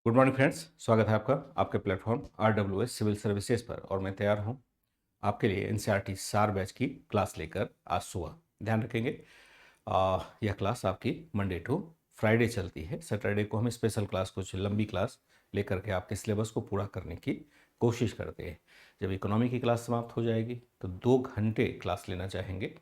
Good morning friends, स्वागत है आपका आपके प्लेटफॉर्म RWS सिविल सर्विसेज पर। और मैं तैयार हूं आपके लिए NCERT सार बैच की क्लास लेकर आज सुबह। ध्यान रखेंगे, यह क्लास आपकी मंडे टू फ्राइडे चलती है। सैटरडे को हम स्पेशल क्लास, कुछ लंबी क्लास लेकर के आपके सिलेबस को पूरा करने की कोशिश करते हैं। जब इकोनॉमी की क्लास समाप्त हो जाएगी तो 2 घंटे क्लास लेना चाहेंगे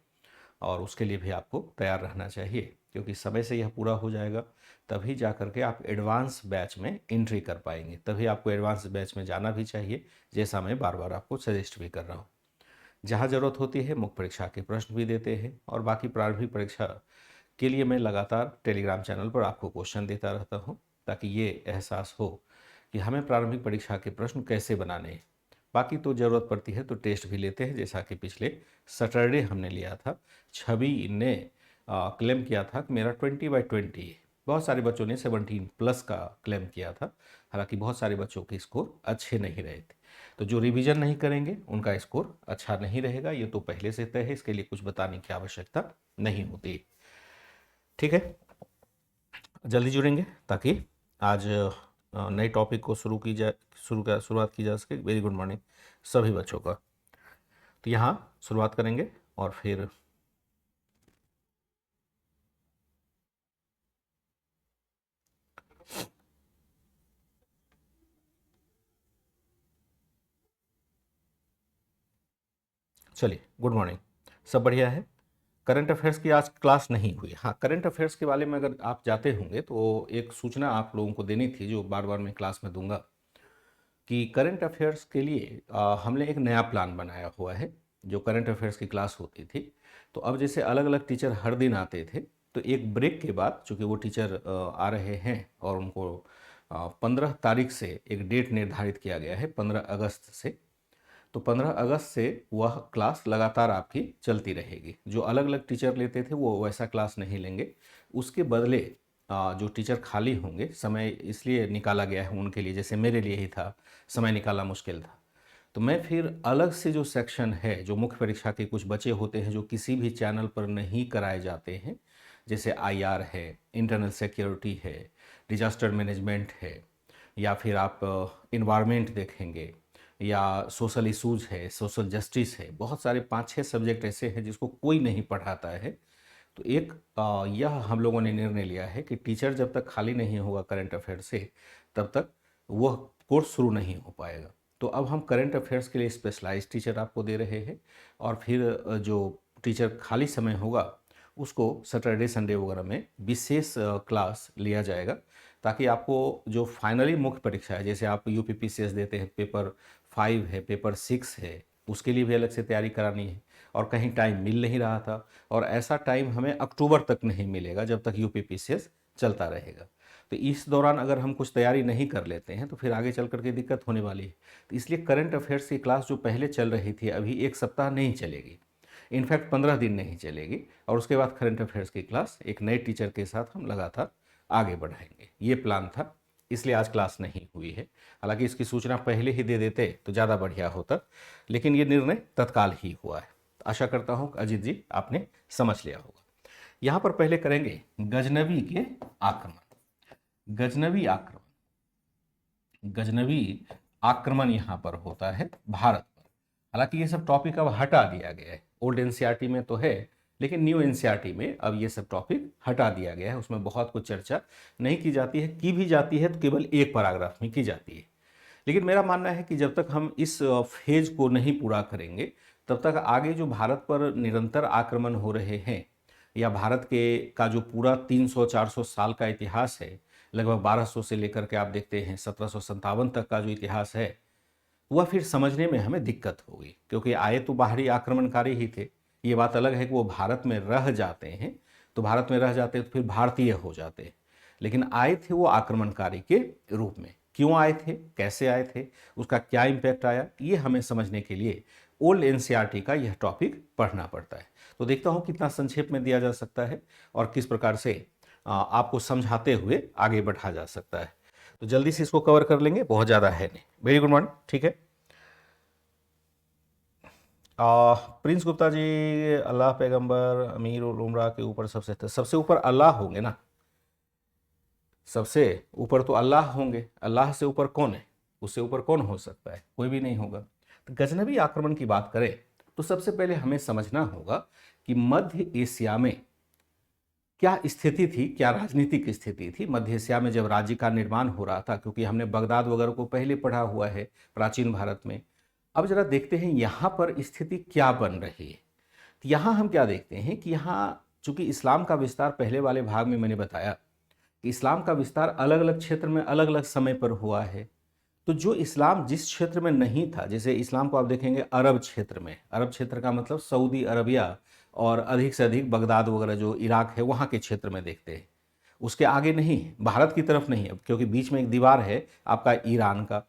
और उसके लिए भी आपको तैयार रहना चाहिए, क्योंकि समय से यह पूरा हो जाएगा तभी जा कर के आप एडवांस बैच में एंट्री कर पाएंगे। तभी आपको एडवांस बैच में जाना भी चाहिए, जैसा मैं बार बार आपको सजेस्ट भी कर रहा हूँ। जहाँ ज़रूरत होती है मुख्य परीक्षा के प्रश्न भी देते हैं, और बाकी प्रारंभिक परीक्षा के लिए मैं लगातार टेलीग्राम चैनल पर आपको क्वेश्चन देता रहता हूँ, ताकि ये एहसास हो कि हमें प्रारंभिक परीक्षा के प्रश्न कैसे बनाने हैं। बाकी तो ज़रूरत पड़ती है तो टेस्ट भी लेते हैं, जैसा कि पिछले सैटरडे हमने लिया था। छवि ने क्लेम किया था कि मेरा 20/20 है। बहुत सारे बच्चों ने 17+ का क्लेम किया था, हालांकि बहुत सारे बच्चों के स्कोर अच्छे नहीं रहे थे। तो जो रिवीजन नहीं करेंगे उनका स्कोर अच्छा नहीं रहेगा, ये तो पहले से तय है, इसके लिए कुछ बताने की आवश्यकता नहीं होती। ठीक है, जल्दी जुड़ेंगे ताकि आज नए टॉपिक को शुरुआत की जा सके। वेरी गुड मॉर्निंग सभी बच्चों का। तो यहाँ शुरुआत करेंगे और फिर चलिए, गुड मॉर्निंग, सब बढ़िया है। करंट अफेयर्स की आज क्लास नहीं हुई। हाँ, करंट अफेयर्स के बारे में अगर आप जाते होंगे तो एक सूचना आप लोगों को देनी थी, जो बार बार मैं क्लास में दूंगा, कि करंट अफेयर्स के लिए हमने एक नया प्लान बनाया हुआ है। जो करंट अफेयर्स की क्लास होती थी, तो अब जैसे अलग अलग टीचर हर दिन आते थे, तो एक ब्रेक के बाद चूँकि वो टीचर आ रहे हैं और उनको 15 तारीख से एक डेट निर्धारित किया गया है, 15 अगस्त से। तो 15 अगस्त से वह क्लास लगातार आपकी चलती रहेगी। जो अलग अलग टीचर लेते थे वो वैसा क्लास नहीं लेंगे। उसके बदले जो टीचर खाली होंगे, समय इसलिए निकाला गया है उनके लिए, जैसे मेरे लिए ही था, समय निकालना मुश्किल था, तो मैं फिर अलग से जो सेक्शन है, जो मुख्य परीक्षा के कुछ बचे होते हैं जो किसी भी चैनल पर नहीं कराए जाते हैं, जैसे IR है, इंटरनल सिक्योरिटी है, डिजास्टर मैनेजमेंट है, या फिर आप इन्वायरमेंट देखेंगे, या सोशल इशूज़ है, सोशल जस्टिस है, बहुत सारे 5-6 सब्जेक्ट ऐसे हैं जिसको कोई नहीं पढ़ाता है। तो एक यह हम लोगों ने निर्णय लिया है कि टीचर जब तक खाली नहीं होगा करंट अफेयर से, तब तक वह कोर्स शुरू नहीं हो पाएगा। तो अब हम करंट अफेयर्स के लिए स्पेशलाइज्ड टीचर आपको दे रहे हैं, और फिर जो टीचर खाली समय होगा उसको सैटरडे संडे वगैरह में विशेष क्लास लिया जाएगा, ताकि आपको जो फाइनली मुख्य परीक्षा है, जैसे आप UPPCS देते हैं, पेपर 5 है, पेपर 6 है, उसके लिए भी अलग से तैयारी करानी है, और कहीं टाइम मिल नहीं रहा था, और ऐसा टाइम हमें अक्टूबर तक नहीं मिलेगा जब तक UPPCS चलता रहेगा। तो इस दौरान अगर हम कुछ तैयारी नहीं कर लेते हैं तो फिर आगे चल करके दिक्कत होने वाली है। तो इसलिए करंट अफेयर्स की क्लास जो पहले चल रही थी, अभी एक सप्ताह नहीं चलेगी, इनफैक्ट 15 दिन नहीं चलेगी, और उसके बाद करंट अफेयर्स की क्लास एक नए टीचर के साथ हम लगातार आगे बढ़ाएंगे। ये प्लान था, इसलिए आज क्लास नहीं हुई है। हालांकि इसकी सूचना पहले ही दे देते तो ज़्यादा बढ़िया होता, लेकिन ये निर्णय तत्काल ही हुआ है। आशा करता हूँ अजीत जी आपने समझ लिया होगा। यहाँ पर पहले करेंगे गजनवी के आक्रमण। गजनवी आक्रमण, गजनवी आक्रमण यहाँ पर होता है भारत पर। हालांकि ये सब टॉपिक अब हटा दिया गया है, ओल्ड NCERT में तो है, लेकिन न्यू NCERT में अब ये सब टॉपिक हटा दिया गया है। उसमें बहुत कुछ चर्चा नहीं की जाती है, की भी जाती है तो केवल एक पैराग्राफ में की जाती है। लेकिन मेरा मानना है कि जब तक हम इस फेज को नहीं पूरा करेंगे, तब तक आगे जो भारत पर निरंतर आक्रमण हो रहे हैं, या भारत के का जो पूरा 300-400 साल का इतिहास है, लगभग 1200 से लेकर के आप देखते हैं 1757 तक का जो इतिहास है, वह फिर समझने में हमें दिक्कत होगी। क्योंकि आए तो बाहरी आक्रमणकारी ही थे, ये बात अलग है कि वो भारत में रह जाते हैं, तो भारत में रह जाते तो फिर भारतीय हो जाते हैं, लेकिन आए थे वो आक्रमणकारी के रूप में। क्यों आए थे, कैसे आए थे, उसका क्या इम्पैक्ट आया, ये हमें समझने के लिए ओल्ड NCERT का यह टॉपिक पढ़ना पड़ता है। तो देखता हूँ कितना संक्षेप में दिया जा सकता है और किस प्रकार से आपको समझाते हुए आगे बढ़ा जा सकता है। तो जल्दी से इसको कवर कर लेंगे, बहुत ज़्यादा है नहीं। वेरी गुड मॉर्निंग, ठीक है। प्रिंस गुप्ता जी, अल्लाह पैगंबर अमीर और उमरा के ऊपर सबसे ऊपर अल्लाह होंगे ना। सबसे ऊपर तो अल्लाह होंगे, अल्लाह से ऊपर कौन है, उससे ऊपर कौन हो सकता है, कोई भी नहीं होगा। तो गजनबी आक्रमण की बात करें तो सबसे पहले हमें समझना होगा कि मध्य एशिया में क्या स्थिति थी, क्या राजनीतिक स्थिति थी मध्य एशिया में जब राज्य का निर्माण हो रहा था, क्योंकि हमने बगदाद वगैरह को पहले पढ़ा हुआ है प्राचीन भारत में। अब जरा देखते हैं यहाँ पर स्थिति क्या बन रही है। तो यहाँ हम क्या देखते हैं कि यहाँ चूंकि इस्लाम का विस्तार पहले वाले भाग में मैंने बताया कि इस्लाम का विस्तार अलग अलग क्षेत्र में अलग अलग समय पर हुआ है। तो जो इस्लाम जिस क्षेत्र में नहीं था, जैसे इस्लाम को आप देखेंगे अरब क्षेत्र में, अरब क्षेत्र का मतलब सऊदी अरबिया और अधिक से अधिक बगदाद वगैरह जो इराक है वहाँ के क्षेत्र में देखते हैं, उसके आगे नहीं, भारत की तरफ नहीं। अब क्योंकि बीच में एक दीवार है आपका ईरान का,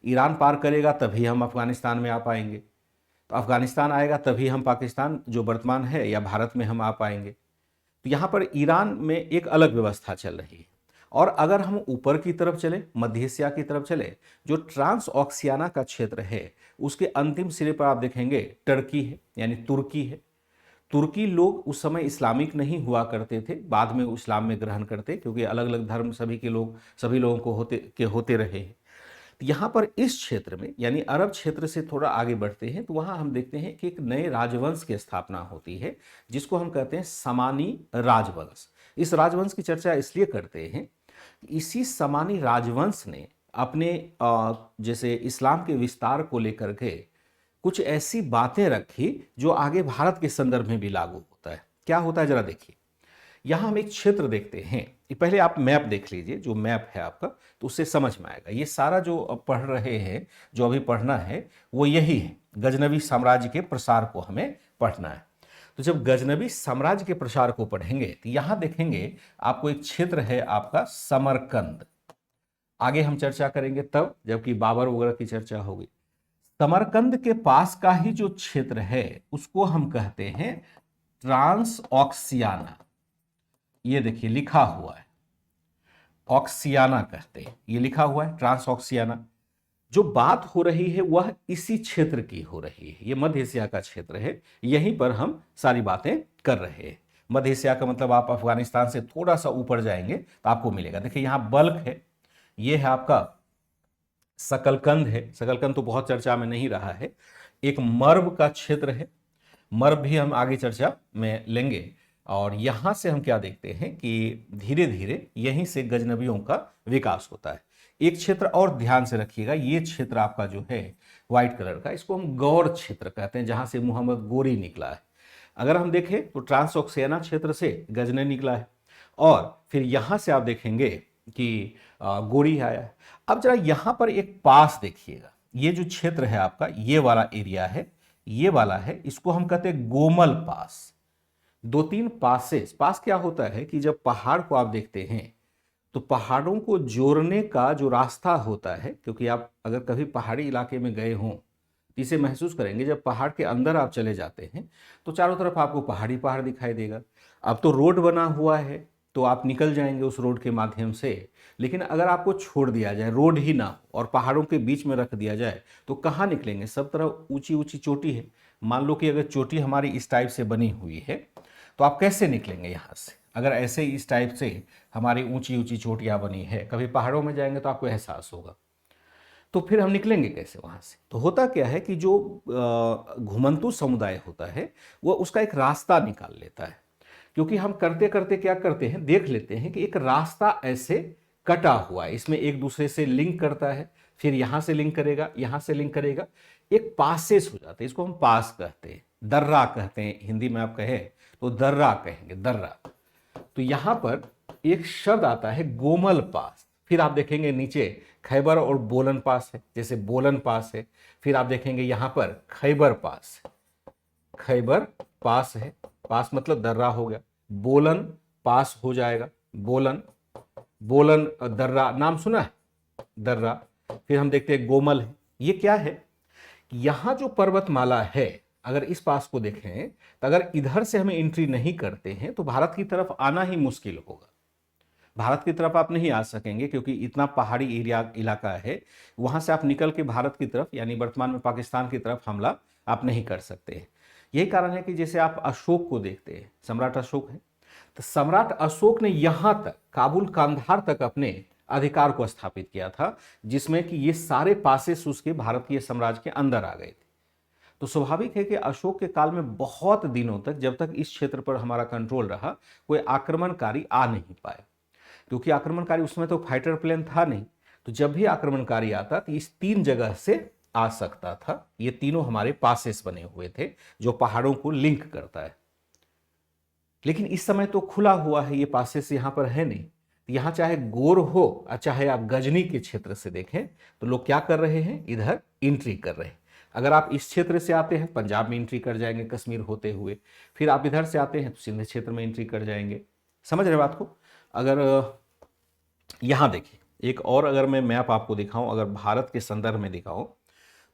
ईरान पार करेगा तभी हम अफगानिस्तान में आ पाएंगे, तो अफगानिस्तान आएगा तभी हम पाकिस्तान जो वर्तमान है या भारत में हम आ पाएंगे। तो यहाँ पर ईरान में एक अलग व्यवस्था चल रही है। और अगर हम ऊपर की तरफ चले, मध्य एशिया की तरफ चले, जो ट्रांस ऑक्सियाना का क्षेत्र है उसके अंतिम सिरे पर आप देखेंगे टर्की है, यानी तुर्की है। तुर्की लोग उस समय इस्लामिक नहीं हुआ करते थे, बाद में इस्लाम में ग्रहण करते, क्योंकि अलग अलग धर्म सभी लोगों को होते रहे हैं। तो यहाँ पर इस क्षेत्र में यानी अरब क्षेत्र से थोड़ा आगे बढ़ते हैं तो वहाँ हम देखते हैं कि एक नए राजवंश की स्थापना होती है जिसको हम कहते हैं समानी राजवंश। इस राजवंश की चर्चा इसलिए करते हैं, इसी समानी राजवंश ने अपने जैसे इस्लाम के विस्तार को लेकर के कुछ ऐसी बातें रखी जो आगे भारत के संदर्भ में भी लागू होता है। क्या होता है जरा देखिए, यहाँ हम एक क्षेत्र देखते हैं, पहले आप मैप देख लीजिए, जो मैप है आपका, तो उससे समझ में आएगा। ये सारा जो अब पढ़ रहे हैं, जो अभी पढ़ना है वो यही है, गजनबी साम्राज्य के प्रसार को हमें पढ़ना है। तो जब गजनबी साम्राज्य के प्रसार को पढ़ेंगे तो यहाँ देखेंगे आपको एक क्षेत्र है आपका समरकंद। आगे हम चर्चा करेंगे तब जबकि बाबर वगैरह की चर्चा होगी। समरकंद के पास का ही जो क्षेत्र है उसको हम कहते हैं ट्रांस ऑक्सियाना। ये देखिए लिखा हुआ है, ऑक्सियाना कहते हैं, ये लिखा हुआ है ट्रांस ऑक्सियाना। जो बात हो रही है वह इसी क्षेत्र की हो रही है, ये मध्य एशिया का क्षेत्र है, यहीं पर हम सारी बातें कर रहे हैं। मध्य एशिया का मतलब आप अफगानिस्तान से थोड़ा सा ऊपर जाएंगे तो आपको मिलेगा। देखिए यहाँ बल्क है, ये है आपका सकलकंद है, सकलकंद तो बहुत चर्चा में नहीं रहा है। एक मर्व का क्षेत्र है, मर्व भी हम आगे चर्चा में लेंगे। और यहां से हम क्या देखते हैं कि धीरे धीरे यहीं से गजनबियों का विकास होता है। एक क्षेत्र और ध्यान से रखिएगा, ये क्षेत्र आपका जो है व्हाइट कलर का, इसको हम गौर क्षेत्र कहते हैं, जहां से मोहम्मद गोरी निकला है। अगर हम देखें तो ट्रांसऑक्सियाना क्षेत्र से गजनी निकला है और फिर यहां से आप देखेंगे कि गोरी आया है। अब जरा यहां पर एक पास देखिएगा, ये जो क्षेत्र है आपका, ये वाला एरिया है, ये वाला है, इसको हम कहते हैं गोमल पास। दो तीन पासेस, पास क्या होता है कि जब पहाड़ को आप देखते हैं तो पहाड़ों को जोड़ने का जो रास्ता होता है, क्योंकि आप अगर कभी पहाड़ी इलाके में गए हों तो इसे महसूस करेंगे, जब पहाड़ के अंदर आप चले जाते हैं तो चारों तरफ आपको पहाड़ी पहाड़ दिखाई देगा। अब तो रोड बना हुआ है तो आप निकल जाएंगे उस रोड के माध्यम से, लेकिन अगर आपको छोड़ दिया जाए, रोड ही ना हो और पहाड़ों के बीच में रख दिया जाए तो कहाँ निकलेंगे? सब तरफ ऊंची ऊंची चोटी है। मान लो कि अगर चोटी हमारी इस टाइप से बनी हुई है तो आप कैसे निकलेंगे यहाँ से? अगर ऐसे इस टाइप से हमारी ऊंची ऊंची चोटियाँ बनी है, कभी पहाड़ों में जाएंगे तो आपको एहसास होगा, तो फिर हम निकलेंगे कैसे वहाँ से? तो होता क्या है कि जो घुमंतु समुदाय होता है वो उसका एक रास्ता निकाल लेता है, क्योंकि हम करते करते क्या करते हैं, देख लेते हैं कि एक रास्ता ऐसे कटा हुआ है, इसमें एक दूसरे से लिंक करता है, फिर यहाँ से लिंक करेगा, यहाँ से लिंक करेगा, एक पासेस हो जाते हैं, इसको हम पास कहते हैं, दर्रा कहते हैं, हिंदी में आप कहें तो दर्रा कहेंगे, दर्रा। तो यहां पर एक शब्द आता है गोमल पास, फिर आप देखेंगे नीचे खैबर और बोलन पास है, जैसे बोलन पास है, फिर आप देखेंगे यहां पर खैबर पास, खैबर पास है, पास मतलब दर्रा हो गया, बोलन पास हो जाएगा, बोलन, बोलन दर्रा नाम सुना है, दर्रा। फिर हम देखते हैं गोमल है, ये क्या है, यहां जो पर्वतमाला है, अगर इस पास को देखें तो अगर इधर से हमें एंट्री नहीं करते हैं तो भारत की तरफ आना ही मुश्किल होगा, भारत की तरफ आप नहीं आ सकेंगे, क्योंकि इतना पहाड़ी इलाका है, वहां से आप निकल के भारत की तरफ यानी वर्तमान में पाकिस्तान की तरफ हमला आप नहीं कर सकते हैं। यही कारण है कि जैसे आप अशोक को देखते हैं, सम्राट अशोक है, तो सम्राट अशोक ने यहां तक काबुल कांधार तक अपने अधिकार को स्थापित किया था, जिसमें कि ये सारे पासेस उसके भारतीय साम्राज्य के अंदर आ गए थे। तो स्वाभाविक है कि अशोक के काल में बहुत दिनों तक, जब तक इस क्षेत्र पर हमारा कंट्रोल रहा, कोई आक्रमणकारी आ नहीं पाए, क्योंकि आक्रमणकारी उसमें तो फाइटर प्लेन था नहीं। तो जब भी आक्रमणकारी आता तो इस 3 जगह से आ सकता था। ये तीनों हमारे पासेस बने हुए थे जो पहाड़ों को लिंक करता है। लेकिन इस समय तो खुला हुआ है, ये पासेस यहां पर है नहीं। यहां चाहे गोर हो और चाहे आप गजनी के क्षेत्र से देखें, तो लोग क्या कर रहे हैं, इधर एंट्री कर रहे हैं। अगर आप इस क्षेत्र से आते हैं, पंजाब में एंट्री कर जाएंगे कश्मीर होते हुए, फिर आप इधर से आते हैं तो सिंध क्षेत्र में एंट्री कर जाएंगे। समझ रहे बात को? अगर यहां देखिए, एक और अगर मैं मैप आपको दिखाऊं, अगर भारत के संदर्भ में दिखाऊं,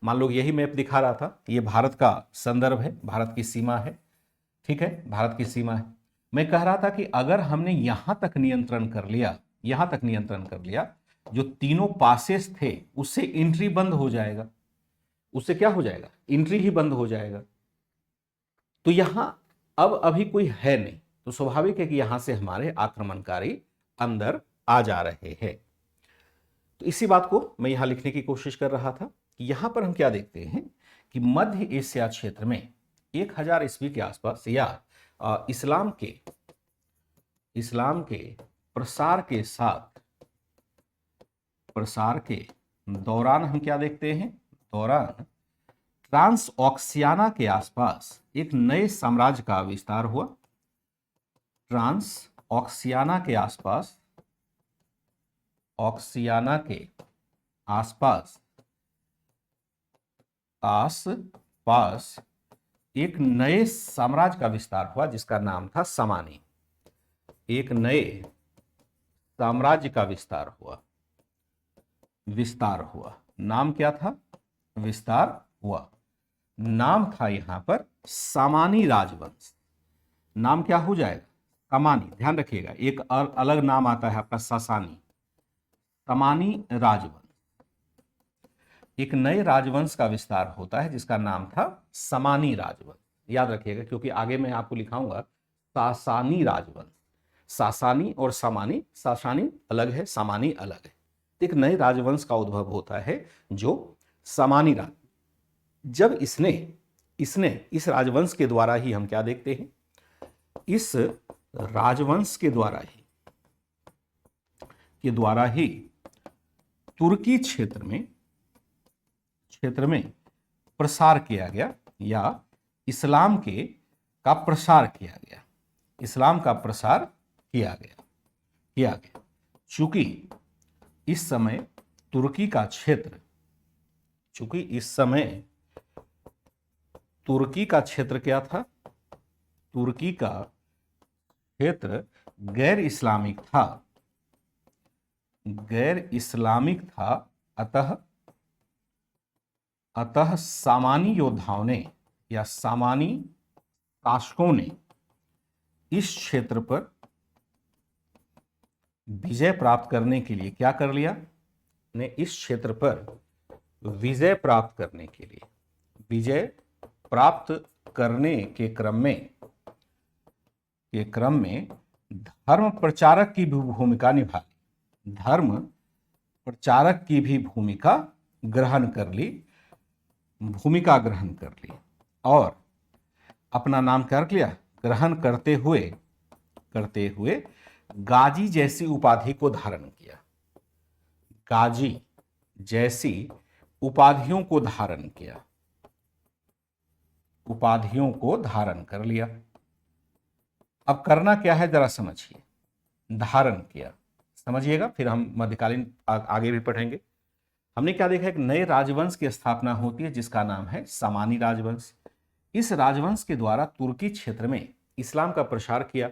मान लो यही मैप दिखा रहा था, ये भारत का संदर्भ है, भारत की सीमा है, ठीक है, भारत की सीमा है। मैं कह रहा था कि अगर हमने यहां तक नियंत्रण कर लिया, यहां तक नियंत्रण कर लिया, जो तीनों पासेस थे उससे एंट्री बंद हो जाएगा, उससे क्या हो जाएगा, एंट्री ही बंद हो जाएगा। तो यहां अब अभी कोई है नहीं, तो स्वाभाविक है कि यहां से हमारे आक्रमणकारी अंदर आ जा रहे हैं। तो इसी बात को मैं यहां लिखने की कोशिश कर रहा था कि यहां पर हम क्या देखते हैं कि मध्य एशिया क्षेत्र में 1000 ईस्वी के आसपास, या इस्लाम के प्रसार के दौरान हम क्या देखते हैं, दौरान ट्रांस ऑक्सियाना के आसपास एक नए साम्राज्य का विस्तार हुआ। ट्रांस ऑक्सियाना के आसपास एक नए साम्राज्य का विस्तार हुआ जिसका नाम था सामानी। एक नए साम्राज्य का विस्तार हुआ। नाम क्या था, विस्तार हुआ, नाम था यहां पर सामानी राजवंश। नाम क्या हो जाएगा, सामानी। ध्यान रखिएगा, एक अलग नाम आता है आपका सासानी, सामानी राजवंश। एक नए राजवंश का विस्तार होता है जिसका नाम था सामानी राजवंश। याद रखिएगा, क्योंकि आगे मैं आपको लिखाऊंगा सासानी राजवंश। सासानी और सामानी, सासानी अलग है, सामानी अलग है। एक नए राजवंश का उद्भव होता है जो सामानी राज। जब इसने इस राजवंश के द्वारा ही हम क्या देखते हैं, इस राजवंश के द्वारा ही तुर्की क्षेत्र में प्रसार किया गया, या इस्लाम का प्रसार किया गया। चूंकि इस समय तुर्की का क्षेत्र क्या था, तुर्की का क्षेत्र गैर इस्लामिक था। अतः सामानी योद्धाओं ने या सामानी शासकों ने इस क्षेत्र पर विजय प्राप्त करने के लिए क्या कर लिया, ने इस क्षेत्र पर विजय प्राप्त करने के क्रम में धर्म प्रचारक की भी भूमिका निभाई। धर्म प्रचारक की भी भूमिका ग्रहण कर ली और अपना नाम कर लिया, ग्रहण करते हुए गाजी जैसी उपाधि को धारण किया। गाजी जैसी उपाधियों को धारण कर लिया। अब करना क्या है जरा समझिए, धारण किया, समझिएगा, फिर हम मध्यकालीन आगे भी पढ़ेंगे। हमने क्या देखा, एक नए राजवंश की स्थापना होती है जिसका नाम है सामानी राजवंश। इस राजवंश के द्वारा तुर्की क्षेत्र में इस्लाम का प्रसार किया।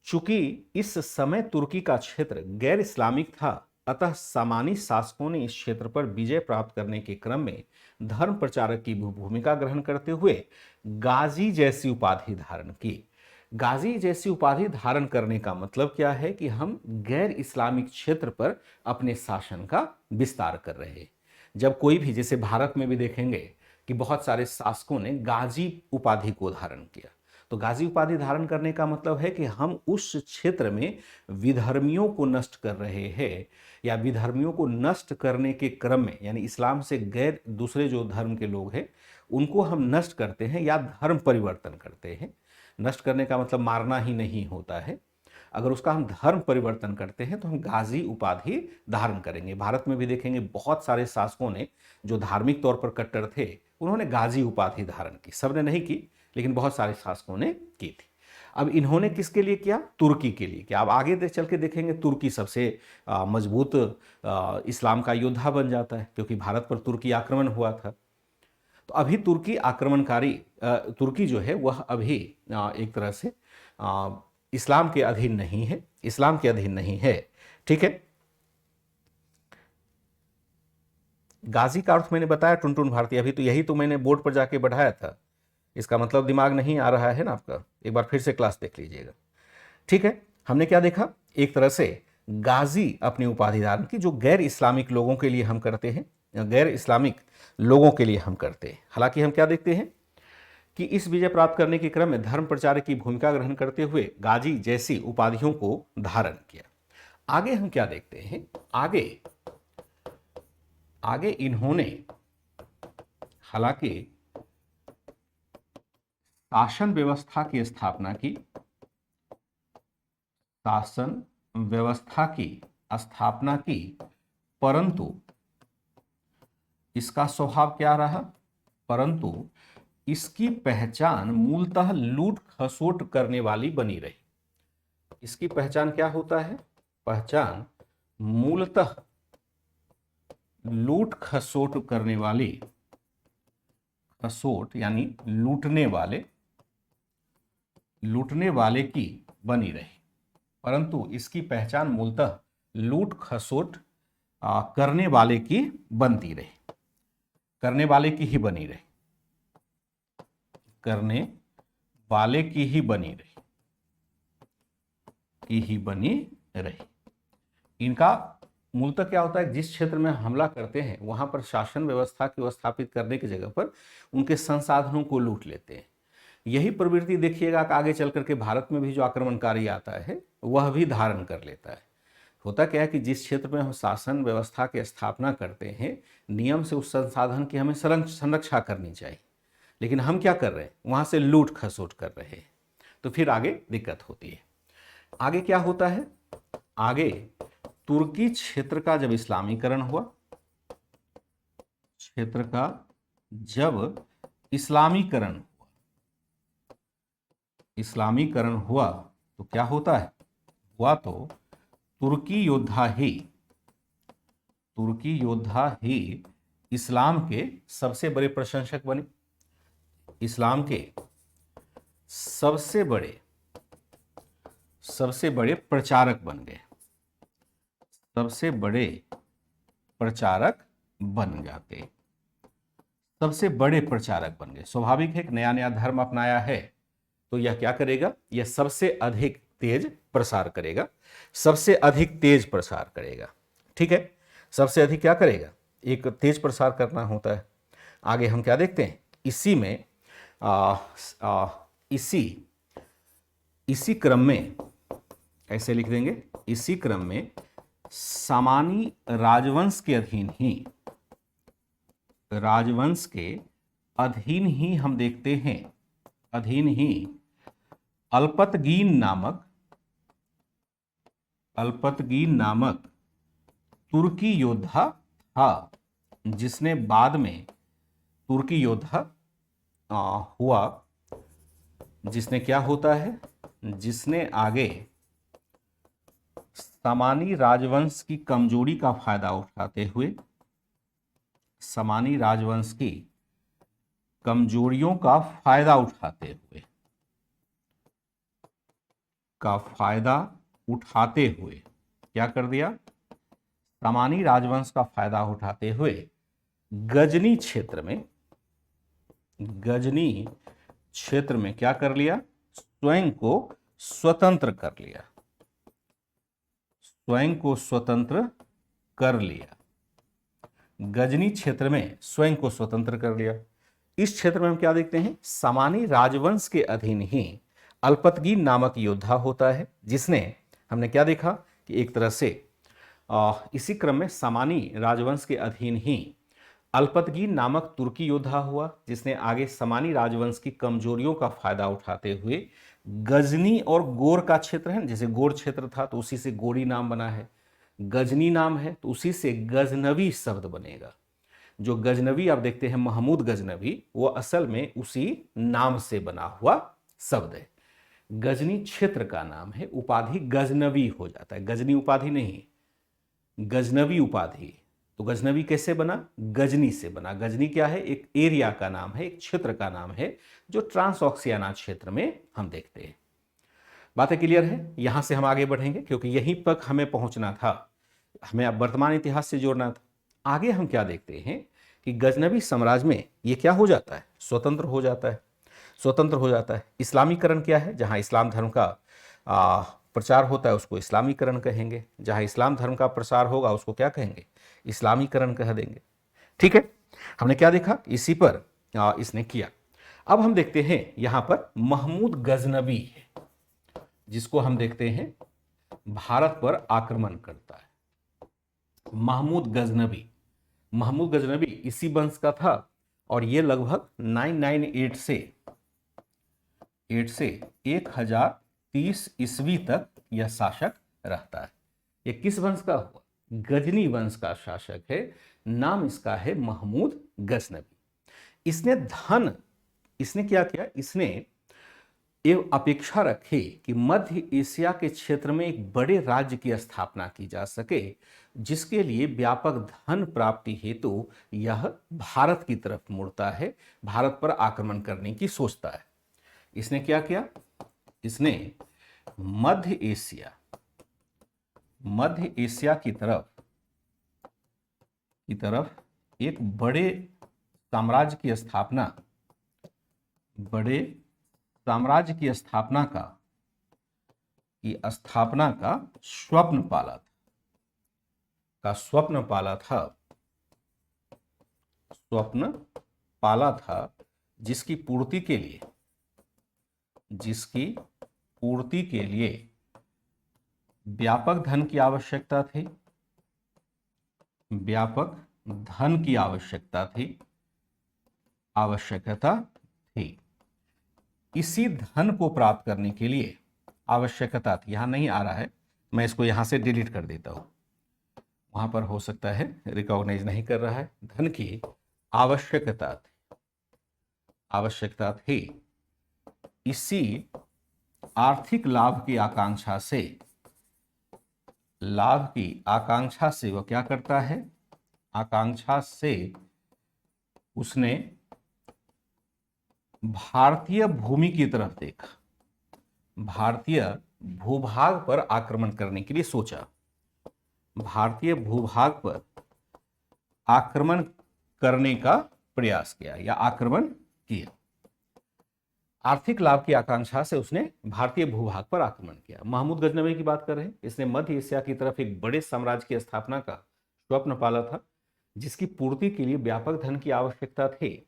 चूंकि इस समय तुर्की का क्षेत्र गैर इस्लामिक था, अतः सामानी शासकों ने इस क्षेत्र पर विजय प्राप्त करने के क्रम में धर्म प्रचारक की भूमिका ग्रहण करते हुए गाजी जैसी उपाधि धारण की। गाजी जैसी उपाधि धारण करने का मतलब क्या है कि हम गैर इस्लामिक क्षेत्र पर अपने शासन का विस्तार कर रहे हैं। जब कोई भी, जैसे भारत में भी देखेंगे कि बहुत सारे शासकों ने गाजी उपाधि को धारण किया, तो गाजी उपाधि धारण करने का मतलब है कि हम उस क्षेत्र में विधर्मियों को नष्ट कर रहे हैं, या विधर्मियों को नष्ट करने के क्रम में, यानी इस्लाम से गैर दूसरे जो धर्म के लोग हैं उनको हम नष्ट करते हैं या धर्म परिवर्तन करते हैं। नष्ट करने का मतलब मारना ही नहीं होता है। अगर उसका हम धर्म परिवर्तन करते हैं तो हम गाजी उपाधि धारण करेंगे। भारत में भी देखेंगे बहुत सारे शासकों ने जो धार्मिक तौर पर कट्टर थे उन्होंने गाजी उपाधि धारण की। सबने नहीं की, लेकिन बहुत सारे शासकों ने की थी। अब इन्होंने किसके लिए किया? तुर्की के लिए किया। अब आगे चल के देखेंगे तुर्की सबसे मजबूत इस्लाम का योद्धा बन जाता है, क्योंकि भारत पर तुर्की आक्रमण हुआ था। तो अभी तुर्की आक्रमणकारी तुर्की जो है वह अभी एक तरह से इस्लाम के अधीन नहीं है, इस्लाम के अधीन नहीं है। ठीक है, गाजी का अर्थ मैंने बताया टुनटुन भारती, अभी तो यही तो मैंने बोर्ड पर जाके बढ़ाया था। इसका मतलब दिमाग नहीं आ रहा है ना आपका, एक बार फिर से क्लास देख लीजिएगा। ठीक है, हमने क्या देखा? एक तरह से गाजी अपनी उपाधि धारण की, जो गैर इस्लामिक लोगों के लिए हम करते हैं, गैर इस्लामिक लोगों के लिए हम करते हैं। हालांकि हम क्या देखते हैं कि इस विजय प्राप्त करने के क्रम में धर्म प्रचार की भूमिका ग्रहण करते हुए गाजी जैसी उपाधियों को धारण किया। आगे हम क्या देखते हैं? आगे इन्होंने हालांकि शासन व्यवस्था की स्थापना की, शासन व्यवस्था की स्थापना की, परंतु इसका स्वभाव क्या रहा? परंतु इसकी पहचान मूलतः लूट खसोट करने वाली बनी रही। इसकी पहचान क्या होता है? पहचान मूलतः लूट खसोट करने वाली, खसोट यानी लूटने वाले की बनी रही। परंतु इसकी पहचान मूलतः लूट खसोट करने वाले की बनती रही, करने वाले की ही बनी रही, करने वाले की ही बनी रही। इनका मूलतः क्या होता है? जिस क्षेत्र में हमला करते हैं वहां पर शासन व्यवस्था को स्थापित करने की जगह पर उनके संसाधनों को लूट लेते हैं। यही प्रवृत्ति देखिएगा कि आगे चल करके भारत में भी जो आक्रमणकारी आता है वह भी धारण कर लेता है। होता क्या है कि जिस क्षेत्र में हम शासन व्यवस्था की स्थापना करते हैं, नियम से उस संसाधन की हमें संरक्षा करनी चाहिए, लेकिन हम क्या कर रहे हैं? वहां से लूट खसोट कर रहे हैं, तो फिर आगे दिक्कत होती है। आगे क्या होता है? आगे तुर्की क्षेत्र का जब इस्लामीकरण हुआ, क्षेत्र का जब इस्लामीकरण हुआ तो क्या होता है? हुआ तो तुर्की योद्धा ही इस्लाम के सबसे बड़े प्रशंसक बने, इस्लाम के सबसे बड़े प्रचारक बन गए, सबसे बड़े प्रचारक बन जाते, सबसे बड़े प्रचारक बन गए। स्वाभाविक है कि नया नया धर्म अपनाया है तो यह क्या करेगा? यह सबसे अधिक तेज प्रसार करेगा, सबसे अधिक तेज प्रसार करेगा। ठीक है, सबसे अधिक क्या करेगा? एक तेज प्रसार करना होता है। आगे हम क्या देखते हैं? इसी में इसी क्रम में ऐसे लिख देंगे, इसी क्रम में सामानी राजवंश के अधीन ही हम देखते हैं, अधीन ही अल्पतगीन नामक तुर्की योद्धा था, जिसने बाद में तुर्की योद्धा हुआ, जिसने क्या होता है? जिसने आगे सामानी राजवंश की कमजोरी का फायदा उठाते हुए, सामानी राजवंश की कमजोरियों का फायदा उठाते हुए क्या कर दिया? सामानी राजवंश का फायदा उठाते हुए गजनी क्षेत्र में क्या कर लिया? स्वयं को स्वतंत्र कर लिया। गजनी क्षेत्र में स्वयं को स्वतंत्र कर लिया। इस क्षेत्र में हम क्या देखते हैं, सामानी राजवंश के अधीन ही अल्पतगीन नामक योद्धा होता है, जिसने, हमने क्या देखा कि एक तरह से इसी क्रम में सामानी राजवंश के अधीन ही अल्पतगीन नामक तुर्की योद्धा हुआ, जिसने आगे सामानी राजवंश की कमजोरियों का फायदा उठाते हुए गजनी और गोर का क्षेत्र है, जैसे गोर क्षेत्र था तो उसी से गोरी नाम बना है, गजनी नाम है तो उसी से गजनवी शब्द बनेगा। जो गजनवी आप देखते हैं महमूद गजनवी, वो असल में उसी नाम से बना हुआ शब्द है। गजनी क्षेत्र का नाम है, उपाधि गजनवी हो जाता है, गजनी उपाधि नहीं, गजनवी उपाधि। तो गजनवी कैसे बना, गजनी से बना। गजनी क्या है, एक एरिया का नाम है, एक क्षेत्र का नाम है जो ट्रांसऑक्सियाना क्षेत्र में हम देखते हैं। बातें क्लियर है? यहां से हम आगे बढ़ेंगे क्योंकि यहीं तक हमें पहुंचना था, हमें अब वर्तमान इतिहास से जोड़ना था। आगे हम क्या देखते हैं कि गजनवी साम्राज्य में ये क्या हो जाता है, स्वतंत्र हो जाता है, स्वतंत्र हो जाता है। इस्लामीकरण क्या है, जहां इस्लाम धर्म का प्रचार होता है उसको इस्लामीकरण कहेंगे, जहां इस्लाम धर्म का प्रसार होगा उसको क्या कहेंगे, इस्लामीकरण कह देंगे। ठीक है, हमने क्या देखा, इसी पर इसने किया। अब हम देखते हैं यहां पर महमूद गजनवी है, जिसको हम देखते हैं भारत पर आक्रमण करता है। महमूद गजनवी, महमूद गजनवी इसी वंश का था और ये लगभग 998 से 1030 ईस्वी तक यह शासक रहता है। ये किस वंश का हुआ, गजनी वंश का शासक है, नाम इसका है महमूद गजनवी। इसने क्या किया, इसने ये अपेक्षा रखी कि मध्य एशिया के क्षेत्र में एक बड़े राज्य की स्थापना की जा सके, जिसके लिए व्यापक धन प्राप्ति हेतु यह भारत की तरफ मुड़ता है, भारत पर आक्रमण करने की सोचता है। इसने क्या किया, इसने मध्य एशिया की तरफ एक बड़े साम्राज्य की स्थापना का स्वप्न पाला था, जिसकी पूर्ति के लिए व्यापक धन की आवश्यकता थी। इसी धन को प्राप्त करने के लिए आवश्यकता थी, यहां नहीं आ रहा है, मैं इसको यहां से डिलीट कर देता हूं, वहां पर हो सकता है रिकॉग्नाइज नहीं कर रहा है। धन की आवश्यकता थी, इसी आर्थिक लाभ की आकांक्षा से वह क्या करता है, उसने भारतीय भूमि की तरफ देखा, भारतीय भूभाग पर आक्रमण करने के लिए सोचा, भारतीय भूभाग पर आक्रमण करने का प्रयास किया या आक्रमण किया। आर्थिक लाभ की आकांक्षा से उसने भारतीय भूभाग पर आक्रमण किया। महमूद गजनवी की बात कर रहे हैं, इसने मध्य एशिया की तरफ एक बड़े साम्राज्य की स्थापना का स्वप्न पाला था, जिसकी पूर्ति के लिए व्यापक धन की आवश्यकता थी।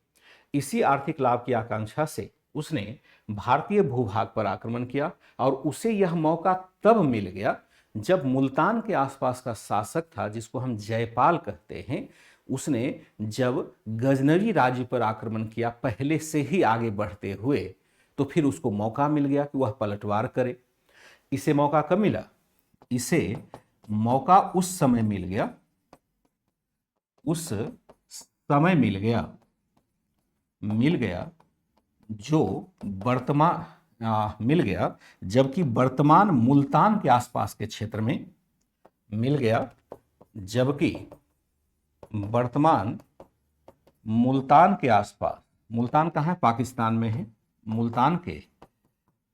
इसी आर्थिक लाभ की आकांक्षा से उसने भारतीय भूभाग पर आक्रमण किया और उसे यह मौका तब मिल गया जब मुल्तान के आसपास का शासक था, जिसको हम जयपाल कहते हैं, उसने जब गजनवी राज्य पर आक्रमण किया पहले से ही आगे बढ़ते हुए, तो फिर उसको मौका मिल गया कि वह पलटवार करे। इसे मौका कब मिला, इसे मौका उस समय मिल गया जबकि वर्तमान मुल्तान के आसपास के क्षेत्र में मिल गया, जबकि वर्तमान मुल्तान के आसपास, मुल्तान कहाँ है, पाकिस्तान में है, मुल्तान के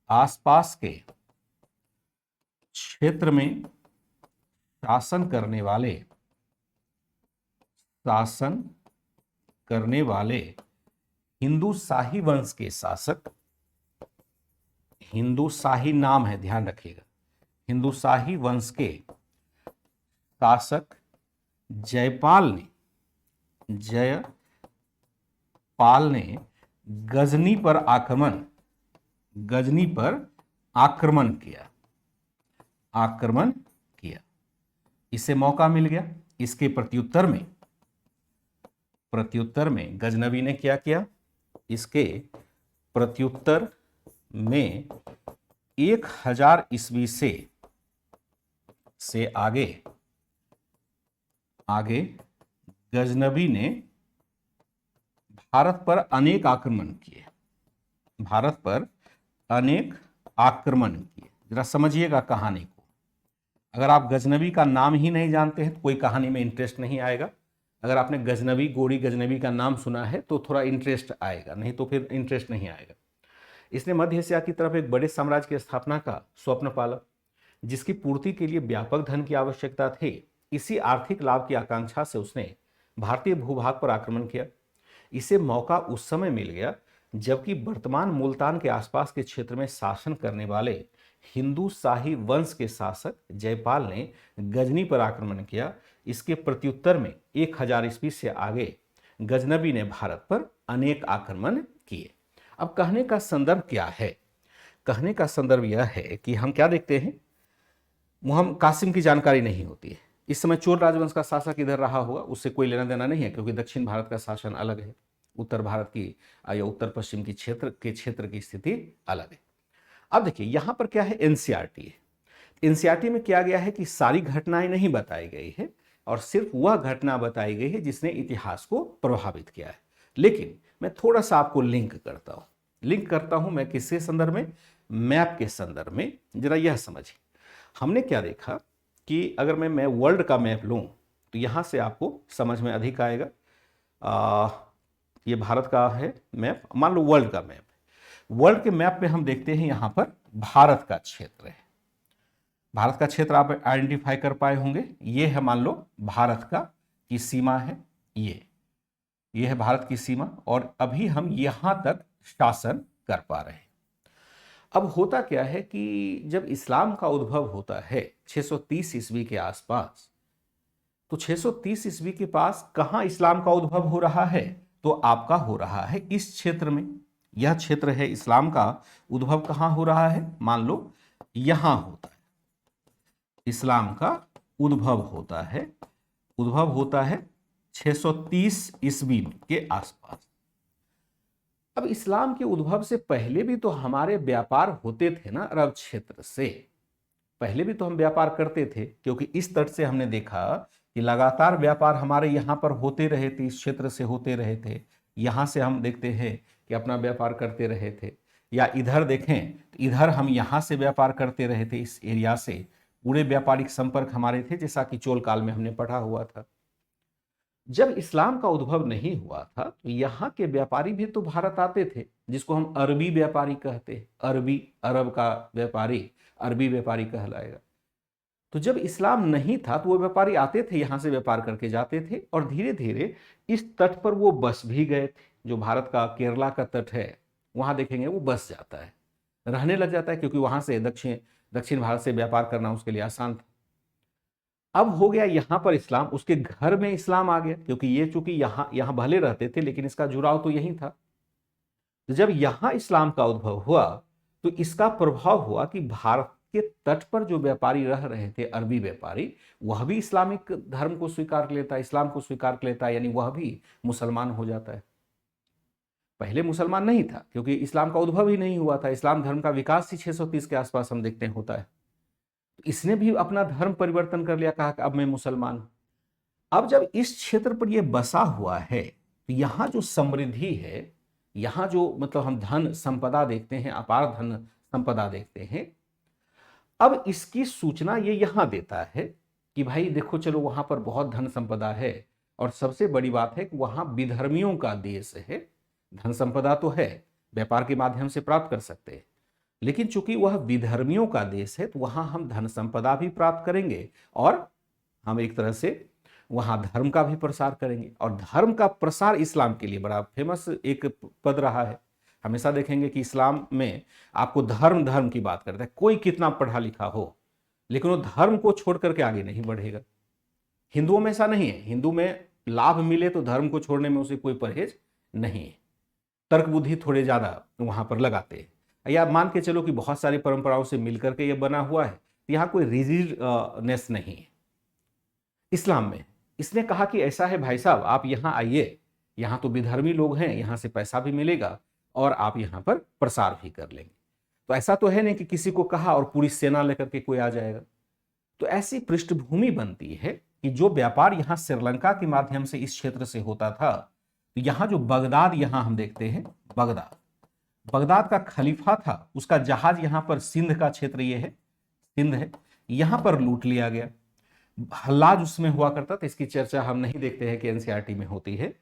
आसपास के क्षेत्र में शासन करने वाले हिंदू शाही वंश के शासक, हिंदू शाही नाम है, ध्यान रखिएगा, हिंदू शाही वंश के शासक जयपाल जयपाल ने गजनी पर आक्रमण किया। इसे मौका मिल गया। इसके प्रत्युत्तर में गजनवी ने क्या किया? इसके प्रत्युत्तर में 1000 ईस्वी से आगे गजनवी ने भारत पर अनेक आक्रमण किए। जरा समझिएगा कहानी को। अगर आप गजनवी का नाम ही नहीं जानते हैं तो कोई कहानी में इंटरेस्ट नहीं आएगा। अगर आपने गजनवी, गोरी गजनवी का नाम सुना है तो थोड़ा इंटरेस्ट आएगा, नहीं तो फिर इंटरेस्ट नहीं आएगा। इसने मध्य एशिया की तरफ एक बड़े साम्राज्य की स्थापना का स्वप्न पाला, जिसकी पूर्ति के लिए व्यापक धन की आवश्यकता थी। इसी आर्थिक लाभ की आकांक्षा से उसने भारतीय भूभाग पर आक्रमण किया। इसे मौका उस समय मिल गया जबकि वर्तमान मुल्तान के आसपास के क्षेत्र में शासन करने वाले हिंदू शाही वंश के शासक जयपाल ने गजनी पर आक्रमण किया। इसके प्रत्युत्तर में 1000 ईस्वी से आगे गजनवी ने भारत पर अनेक आक्रमण किए। अब कहने का संदर्भ क्या है? कहने का संदर्भ यह है कि हम क्या देखते हैं, मुहम्मद कासिम की जानकारी नहीं होती है। इस समय चोल राजवंश का शासक इधर रहा होगा, उससे कोई लेना देना नहीं है, क्योंकि दक्षिण भारत का शासन अलग है, उत्तर भारत की या उत्तर पश्चिम की क्षेत्र की स्थिति अलग है। अब देखिए यहां पर क्या है, एनसीईआरटी है। एनसीईआरटी में किया गया है कि सारी घटनाएं नहीं बताई गई है और सिर्फ वह घटना बताई गई है जिसने इतिहास को प्रभावित किया है। लेकिन मैं थोड़ा सा आपको लिंक करता हूं मैं किसके संदर्भ में? मैप के संदर्भ में। जरा यह समझिए, हमने क्या देखा कि अगर मैं वर्ल्ड का मैप लूं तो यहां से आपको समझ में अधिक आएगा। ये भारत का है मैप, मान लो वर्ल्ड का मैप। वर्ल्ड के मैप में हम देखते हैं यहां पर भारत का क्षेत्र है। भारत का क्षेत्र आप आइडेंटिफाई कर पाए होंगे। ये है मान लो भारत की सीमा है, ये है भारत की सीमा, और अभी हम यहां तक शासन कर पा रहे हैं। अब होता क्या है कि जब इस्लाम का उद्भव होता है 630 ईस्वी के आसपास, तो 630 ईस्वी के पास कहां इस्लाम का उद्भव हो रहा है? तो आपका हो रहा है इस क्षेत्र में। यह क्षेत्र है, इस्लाम का उद्भव कहां हो रहा है? मान लो यहां होता है, इस्लाम का उद्भव होता है 630 ईस्वी के आसपास। अब इस्लाम के उद्भव से पहले भी तो हमारे व्यापार होते थे ना अरब क्षेत्र से। पहले भी तो हम व्यापार करते थे, क्योंकि इस तट से हमने देखा कि लगातार व्यापार हमारे यहाँ पर होते रहे थे, इस क्षेत्र से होते रहे थे। यहाँ से हम देखते हैं कि अपना व्यापार करते रहे थे, या इधर देखें तो इधर हम यहाँ से व्यापार करते रहे थे, इस एरिया से पूरे व्यापारिक संपर्क हमारे थे, जैसा कि चोल काल में हमने पढ़ा हुआ था। जब इस्लाम का उद्भव नहीं हुआ था तो यहाँ के व्यापारी भी तो भारत आते थे, जिसको हम अरबी व्यापारी कहते हैं। अरब का व्यापारी अरबी व्यापारी कहलाएगा। तो जब इस्लाम नहीं था तो वो व्यापारी आते थे, यहाँ से व्यापार करके जाते थे, और धीरे धीरे इस तट पर वो बस भी गए थे। जो भारत का केरला का तट है वहां देखेंगे वो बस जाता है, रहने लग जाता है, क्योंकि वहां से दक्षिण भारत से व्यापार करना उसके लिए आसान था। अब हो गया यहां पर इस्लाम, उसके घर में इस्लाम आ गया, क्योंकि ये चूंकि यहां भले रहते थे लेकिन इसका जुड़ाव तो यही था। तो जब यहां इस्लाम का उद्भव हुआ तो इसका प्रभाव हुआ कि भारत के तट पर जो व्यापारी रह रहे थे, अरबी व्यापारी, वह भी इस्लामिक धर्म को स्वीकार लेता है, इस्लाम को स्वीकार लेता है, यानी वह भी मुसलमान हो जाता है। पहले मुसलमान नहीं था, क्योंकि इस्लाम का उद्भव ही नहीं हुआ था। इस्लाम धर्म का विकास ही 630 के आसपास हम देखते हैं होता है। इसने भी अपना धर्म परिवर्तन कर लिया, कहा कि अब मैं मुसलमान हूं। अब जब इस क्षेत्र पर यह बसा हुआ है तो यहां जो समृद्धि है, यहां जो मतलब हम धन संपदा देखते हैं, अपार धन संपदा देखते हैं, अब इसकी सूचना ये यहां देता है कि भाई देखो, चलो वहां पर बहुत धन संपदा है, और सबसे बड़ी बात है कि वहां विधर्मियों का देश है। धन संपदा तो है, व्यापार के माध्यम से प्राप्त कर सकते हैं, लेकिन चूंकि वह विधर्मियों का देश है तो वहां हम धन संपदा भी प्राप्त करेंगे, और हम एक तरह से वहां धर्म का भी प्रसार करेंगे। और धर्म का प्रसार इस्लाम के लिए बड़ा फेमस एक पद रहा है। हमेशा देखेंगे कि इस्लाम में आपको धर्म की बात करता है। कोई कितना पढ़ा लिखा हो, लेकिन वो धर्म को छोड़ करके आगे नहीं बढ़ेगा। हिंदुओं में ऐसा नहीं है। हिंदू में लाभ मिले तो धर्म को छोड़ने में उसे कोई परहेज नहीं है। तर्क बुद्धि थोड़े ज़्यादा वहाँ पर लगाते हैं, या मान के चलो कि बहुत सारी परंपराओं से मिलकर के ये बना हुआ है, यहाँ कोई रिजिडनेस नहीं है। इस्लाम में इसने कहा कि ऐसा है भाई साहब, आप यहाँ आइए, यहाँ तो विधर्मी लोग हैं, यहाँ से पैसा भी मिलेगा और आप यहाँ पर प्रसार भी कर लेंगे। तो ऐसा तो है नहीं कि किसी को कहा और पूरी सेना लेकर के कोई आ जाएगा। तो ऐसी पृष्ठभूमि बनती है कि जो व्यापार यहाँ श्रीलंका के माध्यम से इस क्षेत्र से होता था, तो यहाँ जो बगदाद, यहाँ हम देखते हैं बगदाद का खलीफा था, उसका जहाज यहाँ पर सिंध का क्षेत्र ये है, सिंध है, यहाँ पर लूट लिया गया। हल्लाज उसमें हुआ करता था, इसकी चर्चा हम नहीं देखते हैं कि एनसीईआरटी में होती है।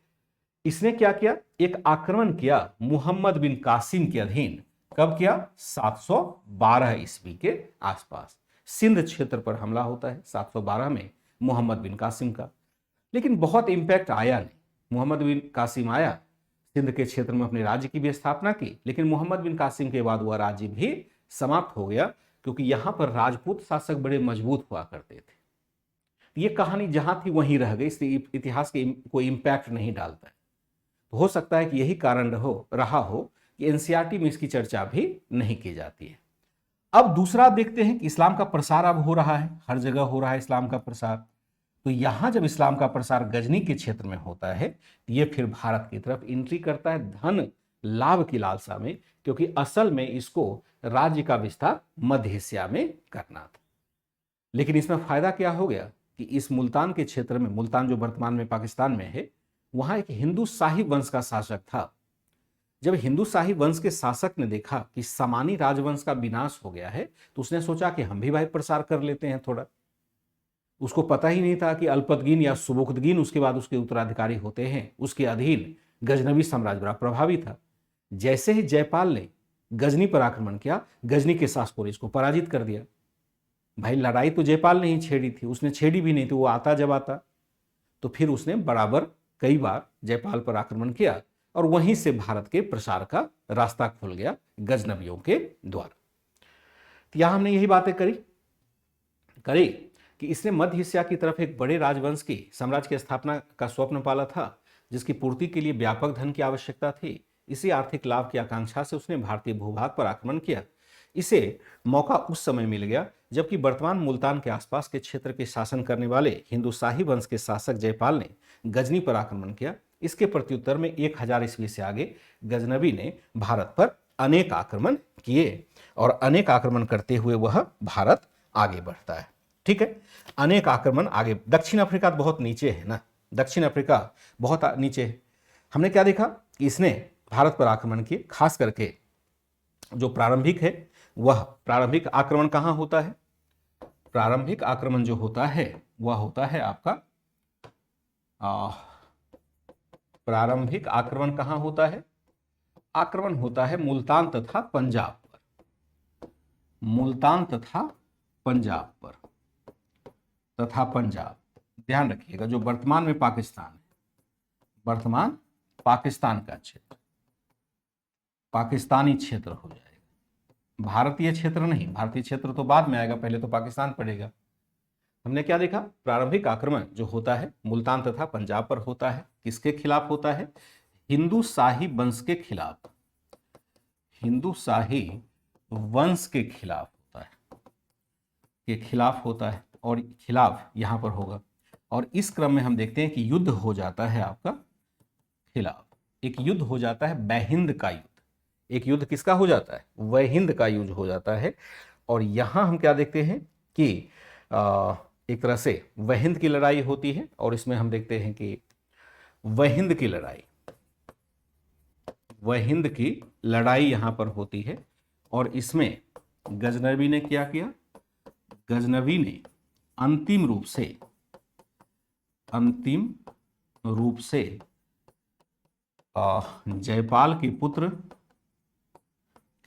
इसने क्या किया, एक आक्रमण किया मुहम्मद बिन कासिम के अधीन। कब किया? 712 ईस्वी के आसपास सिंध क्षेत्र पर हमला होता है 712 में मोहम्मद बिन कासिम का। लेकिन बहुत इंपैक्ट आया नहीं। मोहम्मद बिन कासिम आया, सिंध के क्षेत्र में अपने राज्य की भी स्थापना की, लेकिन मोहम्मद बिन कासिम के बाद वह राज्य भी समाप्त हो गया, क्योंकि यहां पर राजपूत शासक बड़े मजबूत हुआ करते थे। ये कहानी जहां थी वहीं रह गई, इसलिए इतिहास के कोई इंपैक्ट नहीं डालता है। तो हो सकता है कि यही कारण रहा हो कि एनसीईआरटी में इसकी चर्चा भी नहीं की जाती है। अब दूसरा देखते हैं कि इस्लाम का प्रसार अब हो रहा है, हर जगह हो रहा है इस्लाम का प्रसार। तो यहां जब इस्लाम का प्रसार गजनी के क्षेत्र में होता है, तो ये फिर भारत की तरफ एंट्री करता है धन लाभ की लालसा में, क्योंकि असल में इसको राज्य का विस्तार मध्य एशिया में करना था। लेकिन इसमें फायदा क्या हो गया कि इस मुल्तान के क्षेत्र में, मुल्तान जो वर्तमान में पाकिस्तान में है, वहां एक हिंदू शाही वंश का शासक था। जब हिंदू शाही वंश के शासक ने देखा कि सामानी राजवंश का विनाश हो गया है, तो उसने सोचा कि हम भी भाई प्रसार कर लेते हैं थोड़ा। उसको पता ही नहीं था कि अल्पतगीन या सुबुक्तगीन उसके बाद उसके उत्तराधिकारी होते हैं। उसके अधीन गजनवी साम्राज्य बड़ा प्रभावी था। जैसे ही जयपाल ने गजनी पर आक्रमण किया, गजनी के शासकों ने इसको पराजित कर दिया। भाई लड़ाई तो जयपाल ने ही छेड़ी थी, उसने छेड़ी भी नहीं थी, वो आता जब आता। तो फिर उसने बराबर कई बार जयपाल पर आक्रमण किया और वहीं से भारत के प्रसार का रास्ता खुल गया गजनवियों के द्वारा। तो यहां हमने यही बातें करी कि इसने मध्य एशिया की तरफ एक बड़े राजवंश की साम्राज्य की स्थापना का स्वप्न पाला था, जिसकी पूर्ति के लिए व्यापक धन की आवश्यकता थी। इसी आर्थिक लाभ की आकांक्षा से उसने भारतीय भूभाग पर आक्रमण किया। इसे मौका उस समय मिल गया जबकि वर्तमान मुल्तान के आसपास के क्षेत्र के शासन करने वाले हिंदू शाही वंश के शासक जयपाल ने गजनी पर आक्रमण किया। इसके प्रत्युत्तर में 1000 ईस्वी से आगे गजनवी ने भारत पर अनेक आक्रमण किए और अनेक आक्रमण करते हुए वह भारत आगे बढ़ता है। ठीक है, अनेक आक्रमण आगे। दक्षिण अफ्रीका बहुत नीचे है ना, दक्षिण अफ्रीका बहुत नीचे है। हमने क्या देखा कि इसने भारत पर आक्रमण किए, खास करके जो प्रारंभिक है वह प्रारंभिक आक्रमण कहां होता है? प्रारंभिक आक्रमण जो होता है वह होता है आपका प्रारंभिक आक्रमण कहां होता है? आक्रमण होता है मुल्तान तथा पंजाब पर, मुल्तान तथा पंजाब पर, तथा पंजाब। ध्यान रखिएगा, जो वर्तमान में पाकिस्तान है, वर्तमान पाकिस्तान का क्षेत्र पाकिस्तानी क्षेत्र हो जाएगा, भारतीय क्षेत्र नहीं। भारतीय क्षेत्र तो बाद में आएगा, पहले तो पाकिस्तान पड़ेगा। हमने क्या देखा? प्रारंभिक आक्रमण जो होता है मुल्तान तथा पंजाब पर होता है। किसके खिलाफ होता है? हिंदू शाही वंश के खिलाफ, हिंदू शाही वंश के खिलाफ होता है, के खिलाफ होता है और खिलाफ यहां पर होगा। और इस क्रम में हम देखते हैं कि युद्ध हो जाता है आपका खिलाफ, एक युद्ध हो जाता है वहिंद का युद्ध। एक युद्ध किसका हो जाता है? वहिंद का युद्ध हो जाता है। और यहां हम क्या देखते हैं कि एक तरह से वहिंद की लड़ाई होती है और इसमें हम देखते हैं कि वहिंद की लड़ाई यहां पर होती है। और इसमें गजनवी ने क्या किया? गजनवी ने अंतिम रूप से जयपाल के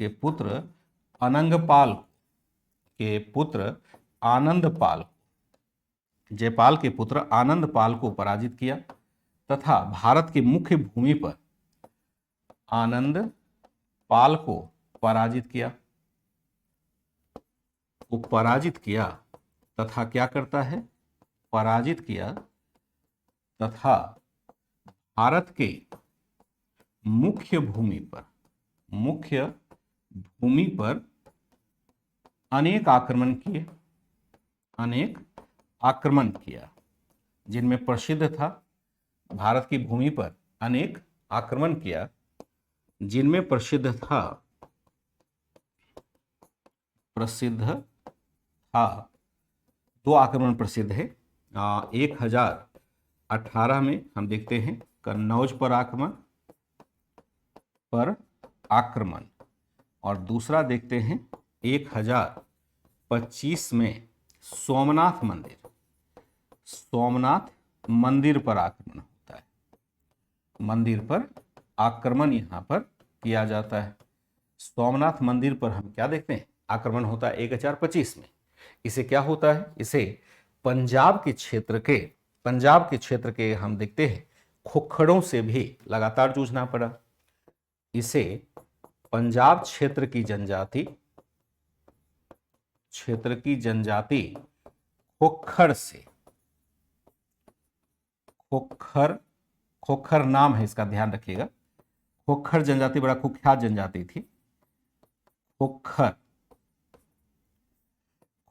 पुत्र अनंगपाल के पुत्र आनंदपाल, जयपाल के पुत्र आनंदपाल को पराजित किया तथा भारत के मुख्य भूमि पर आनंदपाल को पराजित किया तथा क्या करता है? पराजित किया तथा भारत के मुख्य भूमि पर, मुख्य भूमि पर अनेक आक्रमण किए, अनेक आक्रमण किया, जिनमें प्रसिद्ध था, भारत की भूमि पर अनेक आक्रमण किया, जिनमें प्रसिद्ध था, दो आक्रमण प्रसिद्ध है। 1018 में हम देखते हैं कन्नौज पर आक्रमण, और दूसरा देखते हैं 1025 में सोमनाथ मंदिर पर आक्रमण होता है। मंदिर पर आक्रमण यहां पर किया जाता है। सोमनाथ मंदिर पर हम क्या देखते हैं, आक्रमण होता है 1025 में। इसे क्या होता है, इसे पंजाब के क्षेत्र के हम देखते हैं खोखड़ों से भी लगातार जूझना पड़ा। इसे पंजाब क्षेत्र की जनजाति खोखर नाम है इसका, ध्यान रखिएगा। खोखर जनजाति बड़ा कुख्यात जनजाति थी।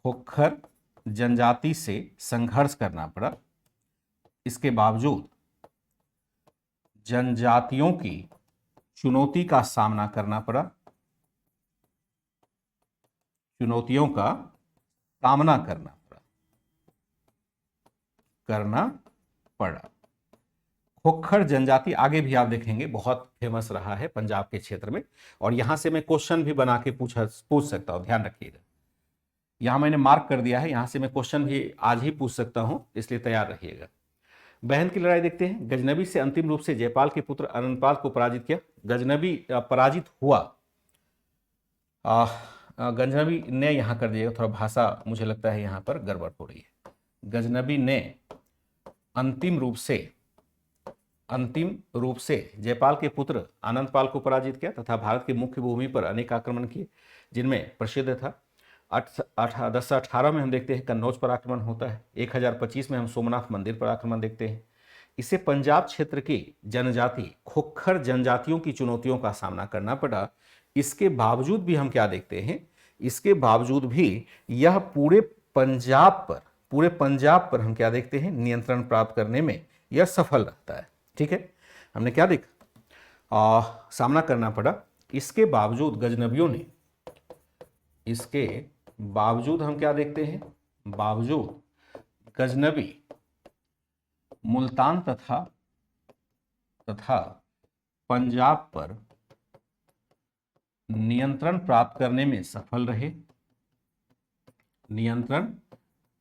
खोखर जनजाति से संघर्ष करना पड़ा। इसके बावजूद जनजातियों की चुनौतियों का सामना करना पड़ा, खोखर जनजाति आगे भी आप देखेंगे बहुत फेमस रहा है पंजाब के क्षेत्र में, और यहां से मैं क्वेश्चन भी बना के पूछ सकता हूं, ध्यान रखिएगा। यहां मैंने मार्क कर दिया है, यहां से मैं क्वेश्चन भी आज ही पूछ सकता हूं, इसलिए तैयार रहिएगा। बहन की लड़ाई देखते हैं। गजनबी से अंतिम रूप से जयपाल के पुत्र अनंतपाल को पराजित किया। गजनबी पराजित हुआ, गजनबी ने यहां कर दिएगा, थोड़ा भाषा मुझे लगता है यहां पर गड़बड़ हो रही है। गजनबी ने अंतिम रूप से जयपाल के पुत्र आनंदपाल को पराजित किया तथा भारत की मुख्य भूमि पर अनेक आक्रमण किए, जिनमें प्रसिद्ध था 1018 में हम देखते हैं कन्नौज पर आक्रमण होता है। 1025 में हम सोमनाथ मंदिर पर आक्रमण देखते हैं। इसे पंजाब क्षेत्र की जनजाति खोखर जनजातियों की चुनौतियों का सामना करना पड़ा। इसके बावजूद भी हम क्या देखते हैं, इसके बावजूद भी यह पूरे पंजाब पर हम क्या देखते हैं, नियंत्रण प्राप्त करने में यह सफल रहता है। ठीक है, हमने क्या देखा, सामना करना पड़ा। इसके बावजूद गजनबियों ने, इसके बावजूद हम क्या देखते हैं, बावजूद गजनबी मुल्तान तथा पंजाब पर नियंत्रण प्राप्त करने में सफल रहे, नियंत्रण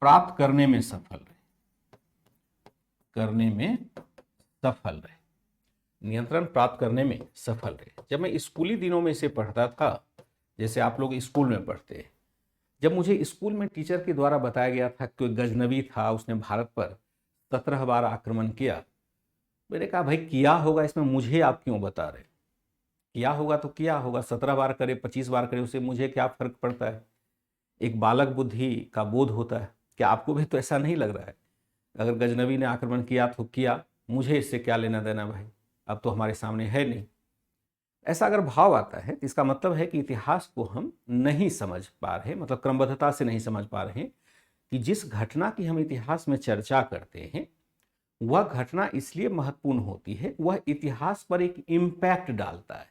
प्राप्त करने में सफल रहे, नियंत्रण प्राप्त करने में सफल रहे। जब मैं स्कूली दिनों में इसे पढ़ता था, जैसे आप लोग स्कूल में पढ़ते हैं, जब मुझे स्कूल में टीचर के द्वारा बताया गया था कि गजनबी था, उसने भारत पर 17 बार आक्रमण किया, मैंने कहा भाई किया होगा, इसमें मुझे आप क्यों बता रहे, किया होगा तो किया होगा, 17 बार करे 25 बार करे, उससे मुझे क्या फर्क पड़ता है। एक बालक बुद्धि का बोध होता है। क्या आपको भी तो ऐसा नहीं लग रहा है, अगर गजनबी ने आक्रमण किया तो किया, मुझे इससे क्या लेना देना भाई, अब तो हमारे सामने है नहीं। ऐसा अगर भाव आता है तो इसका मतलब है कि इतिहास को हम नहीं समझ पा रहे, मतलब क्रमबद्धता से नहीं समझ पा रहे हैं कि जिस घटना की हम इतिहास में चर्चा करते हैं वह घटना इसलिए महत्वपूर्ण होती है, वह इतिहास पर एक इम्पैक्ट डालता है,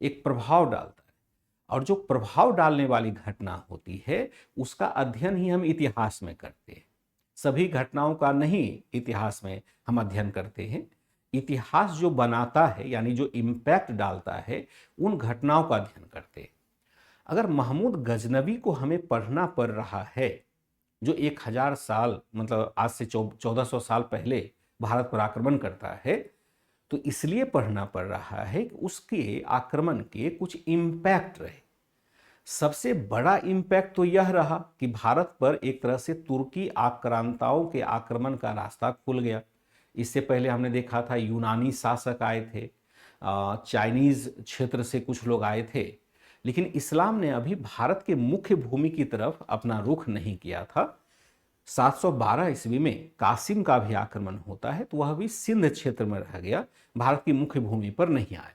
एक प्रभाव डालता है, और जो प्रभाव डालने वाली घटना होती है उसका अध्ययन ही हम इतिहास में करते हैं। सभी घटनाओं का नहीं इतिहास में हम अध्ययन करते हैं। इतिहास जो बनाता है, यानी जो इम्पैक्ट डालता है, उन घटनाओं का अध्ययन करते हैं। अगर महमूद गजनबी को हमें पढ़ना पड़ रहा है, जो 1000 साल मतलब आज से 1400 साल पहले भारत पर आक्रमण करता है, तो इसलिए पढ़ना पड़ रहा है कि उसके आक्रमण के कुछ इम्पैक्ट रहे। सबसे बड़ा इम्पैक्ट तो यह रहा कि भारत पर एक तरह से तुर्की आक्रांताओं के आक्रमण का रास्ता खुल गया। इससे पहले हमने देखा था यूनानी शासक आए थे, चाइनीज क्षेत्र से कुछ लोग आए थे, लेकिन इस्लाम ने अभी भारत के मुख्य भूमि की तरफ अपना रुख नहीं किया था। 712 ईस्वी में कासिम का भी आक्रमण होता है, तो वह भी सिंध क्षेत्र में रह गया, भारत की मुख्य भूमि पर नहीं आए।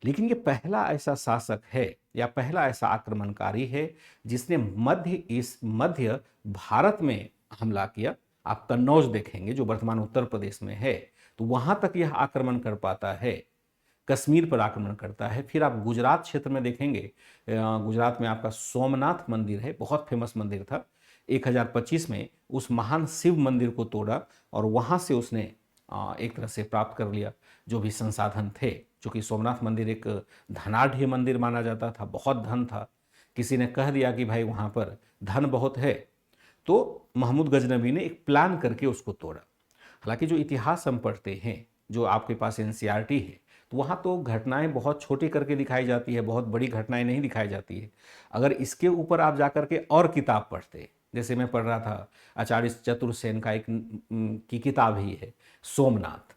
लेकिन ये पहला ऐसा शासक है या पहला ऐसा आक्रमणकारी है जिसने मध्य भारत में हमला किया। आप कन्नौज देखेंगे जो वर्तमान उत्तर प्रदेश में है, तो वहां तक यह आक्रमण कर पाता है, कश्मीर पर आक्रमण करता है। फिर आप गुजरात क्षेत्र में देखेंगे, गुजरात में आपका सोमनाथ मंदिर है, बहुत फेमस मंदिर था। 1025 में उस महान शिव मंदिर को तोड़ा और वहां से उसने एक तरह से प्राप्त कर लिया जो भी संसाधन थे, क्योंकि सोमनाथ मंदिर एक धनाढ़ मंदिर माना जाता था, बहुत धन था। किसी ने कह दिया कि भाई वहाँ पर धन बहुत है, तो महमूद गजनवी ने एक प्लान करके उसको तोड़ा। हालांकि जो इतिहास हम पढ़ते हैं, जो आपके पास एनसीईआरटी है, तो वहाँ तो घटनाएं बहुत छोटी करके दिखाई जाती है, बहुत बड़ी घटनाएं नहीं दिखाई जाती है। अगर इसके ऊपर आप जाकर के और किताब पढ़ते, जैसे मैं पढ़ रहा था आचार्य चतुर्सेन का एक की किताब ही है सोमनाथ,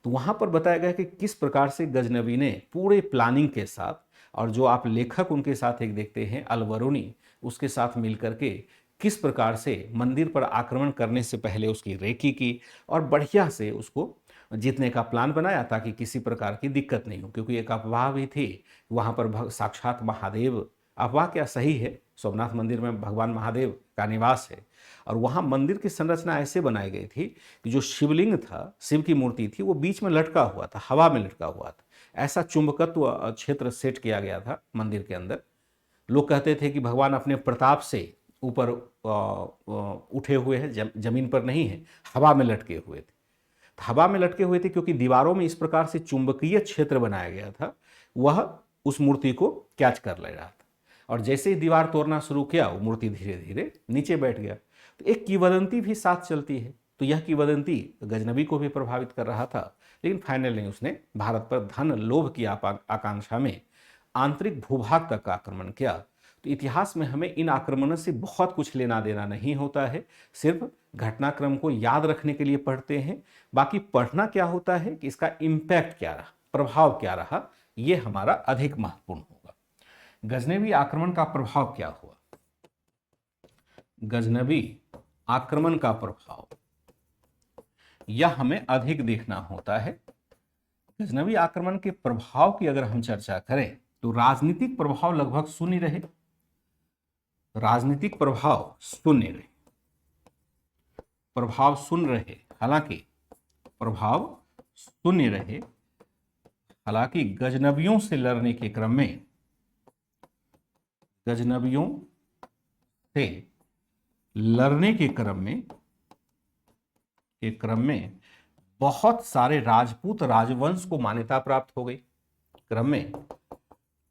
तो वहाँ पर बताया गया कि किस प्रकार से गजनवी ने पूरे प्लानिंग के साथ, और जो आप लेखक उनके साथ एक देखते हैं अलबरूनी, उसके साथ मिलकर के किस प्रकार से मंदिर पर आक्रमण करने से पहले उसकी रेकी की और बढ़िया से उसको जीतने का प्लान बनाया ताकि किसी प्रकार की दिक्कत नहीं हो। क्योंकि एक अफवाह भी थी वहाँ पर साक्षात महादेव, अफवाह क्या सही है, सोमनाथ मंदिर में भगवान महादेव का निवास है। और वहाँ मंदिर की संरचना ऐसे बनाई गई थी कि जो शिवलिंग था, शिव की मूर्ति थी, वो बीच में लटका हुआ था, हवा में लटका हुआ था। ऐसा चुंबकत्व क्षेत्र सेट किया गया था मंदिर के अंदर। लोग कहते थे कि भगवान अपने प्रताप से ऊपर उठे हुए हैं, जमीन पर नहीं है, हवा में लटके हुए थे। हवा में लटके हुए थे क्योंकि दीवारों में इस प्रकार से चुंबकीय क्षेत्र बनाया गया था, वह उस मूर्ति को कैच कर ले रहा था। और जैसे ही दीवार तोड़ना शुरू किया, वो मूर्ति धीरे धीरे नीचे बैठ गया। तो एक किंवदंती भी साथ चलती है, तो यह किंवदंती गजनवी को भी प्रभावित कर रहा था। लेकिन फाइनली उसने भारत पर धन लोभ की आकांक्षा में आंतरिक भूभाग तक आक्रमण किया। तो इतिहास में हमें इन आक्रमणों से बहुत कुछ लेना देना नहीं होता है, सिर्फ घटनाक्रम को याद रखने के लिए पढ़ते हैं। बाकी पढ़ना क्या होता है कि इसका इम्पैक्ट क्या रहा, प्रभाव क्या रहा, यह हमारा अधिक महत्वपूर्ण होगा। गजनवी आक्रमण का प्रभाव क्या हुआ, गजनवी आक्रमण का प्रभाव यह हमें अधिक देखना होता है। गजनवी आक्रमण के प्रभाव की अगर हम चर्चा करें तो राजनीतिक प्रभाव लगभग शून्य रहे, राजनीतिक प्रभाव शून्य रहे, प्रभाव शून्य रहे। हालांकि प्रभाव शून्य रहे, हालांकि गजनवियों से लड़ने के क्रम में, गजनवियों से लड़ने के क्रम में बहुत सारे राजपूत राजवंश को मान्यता प्राप्त हो गई। क्रम में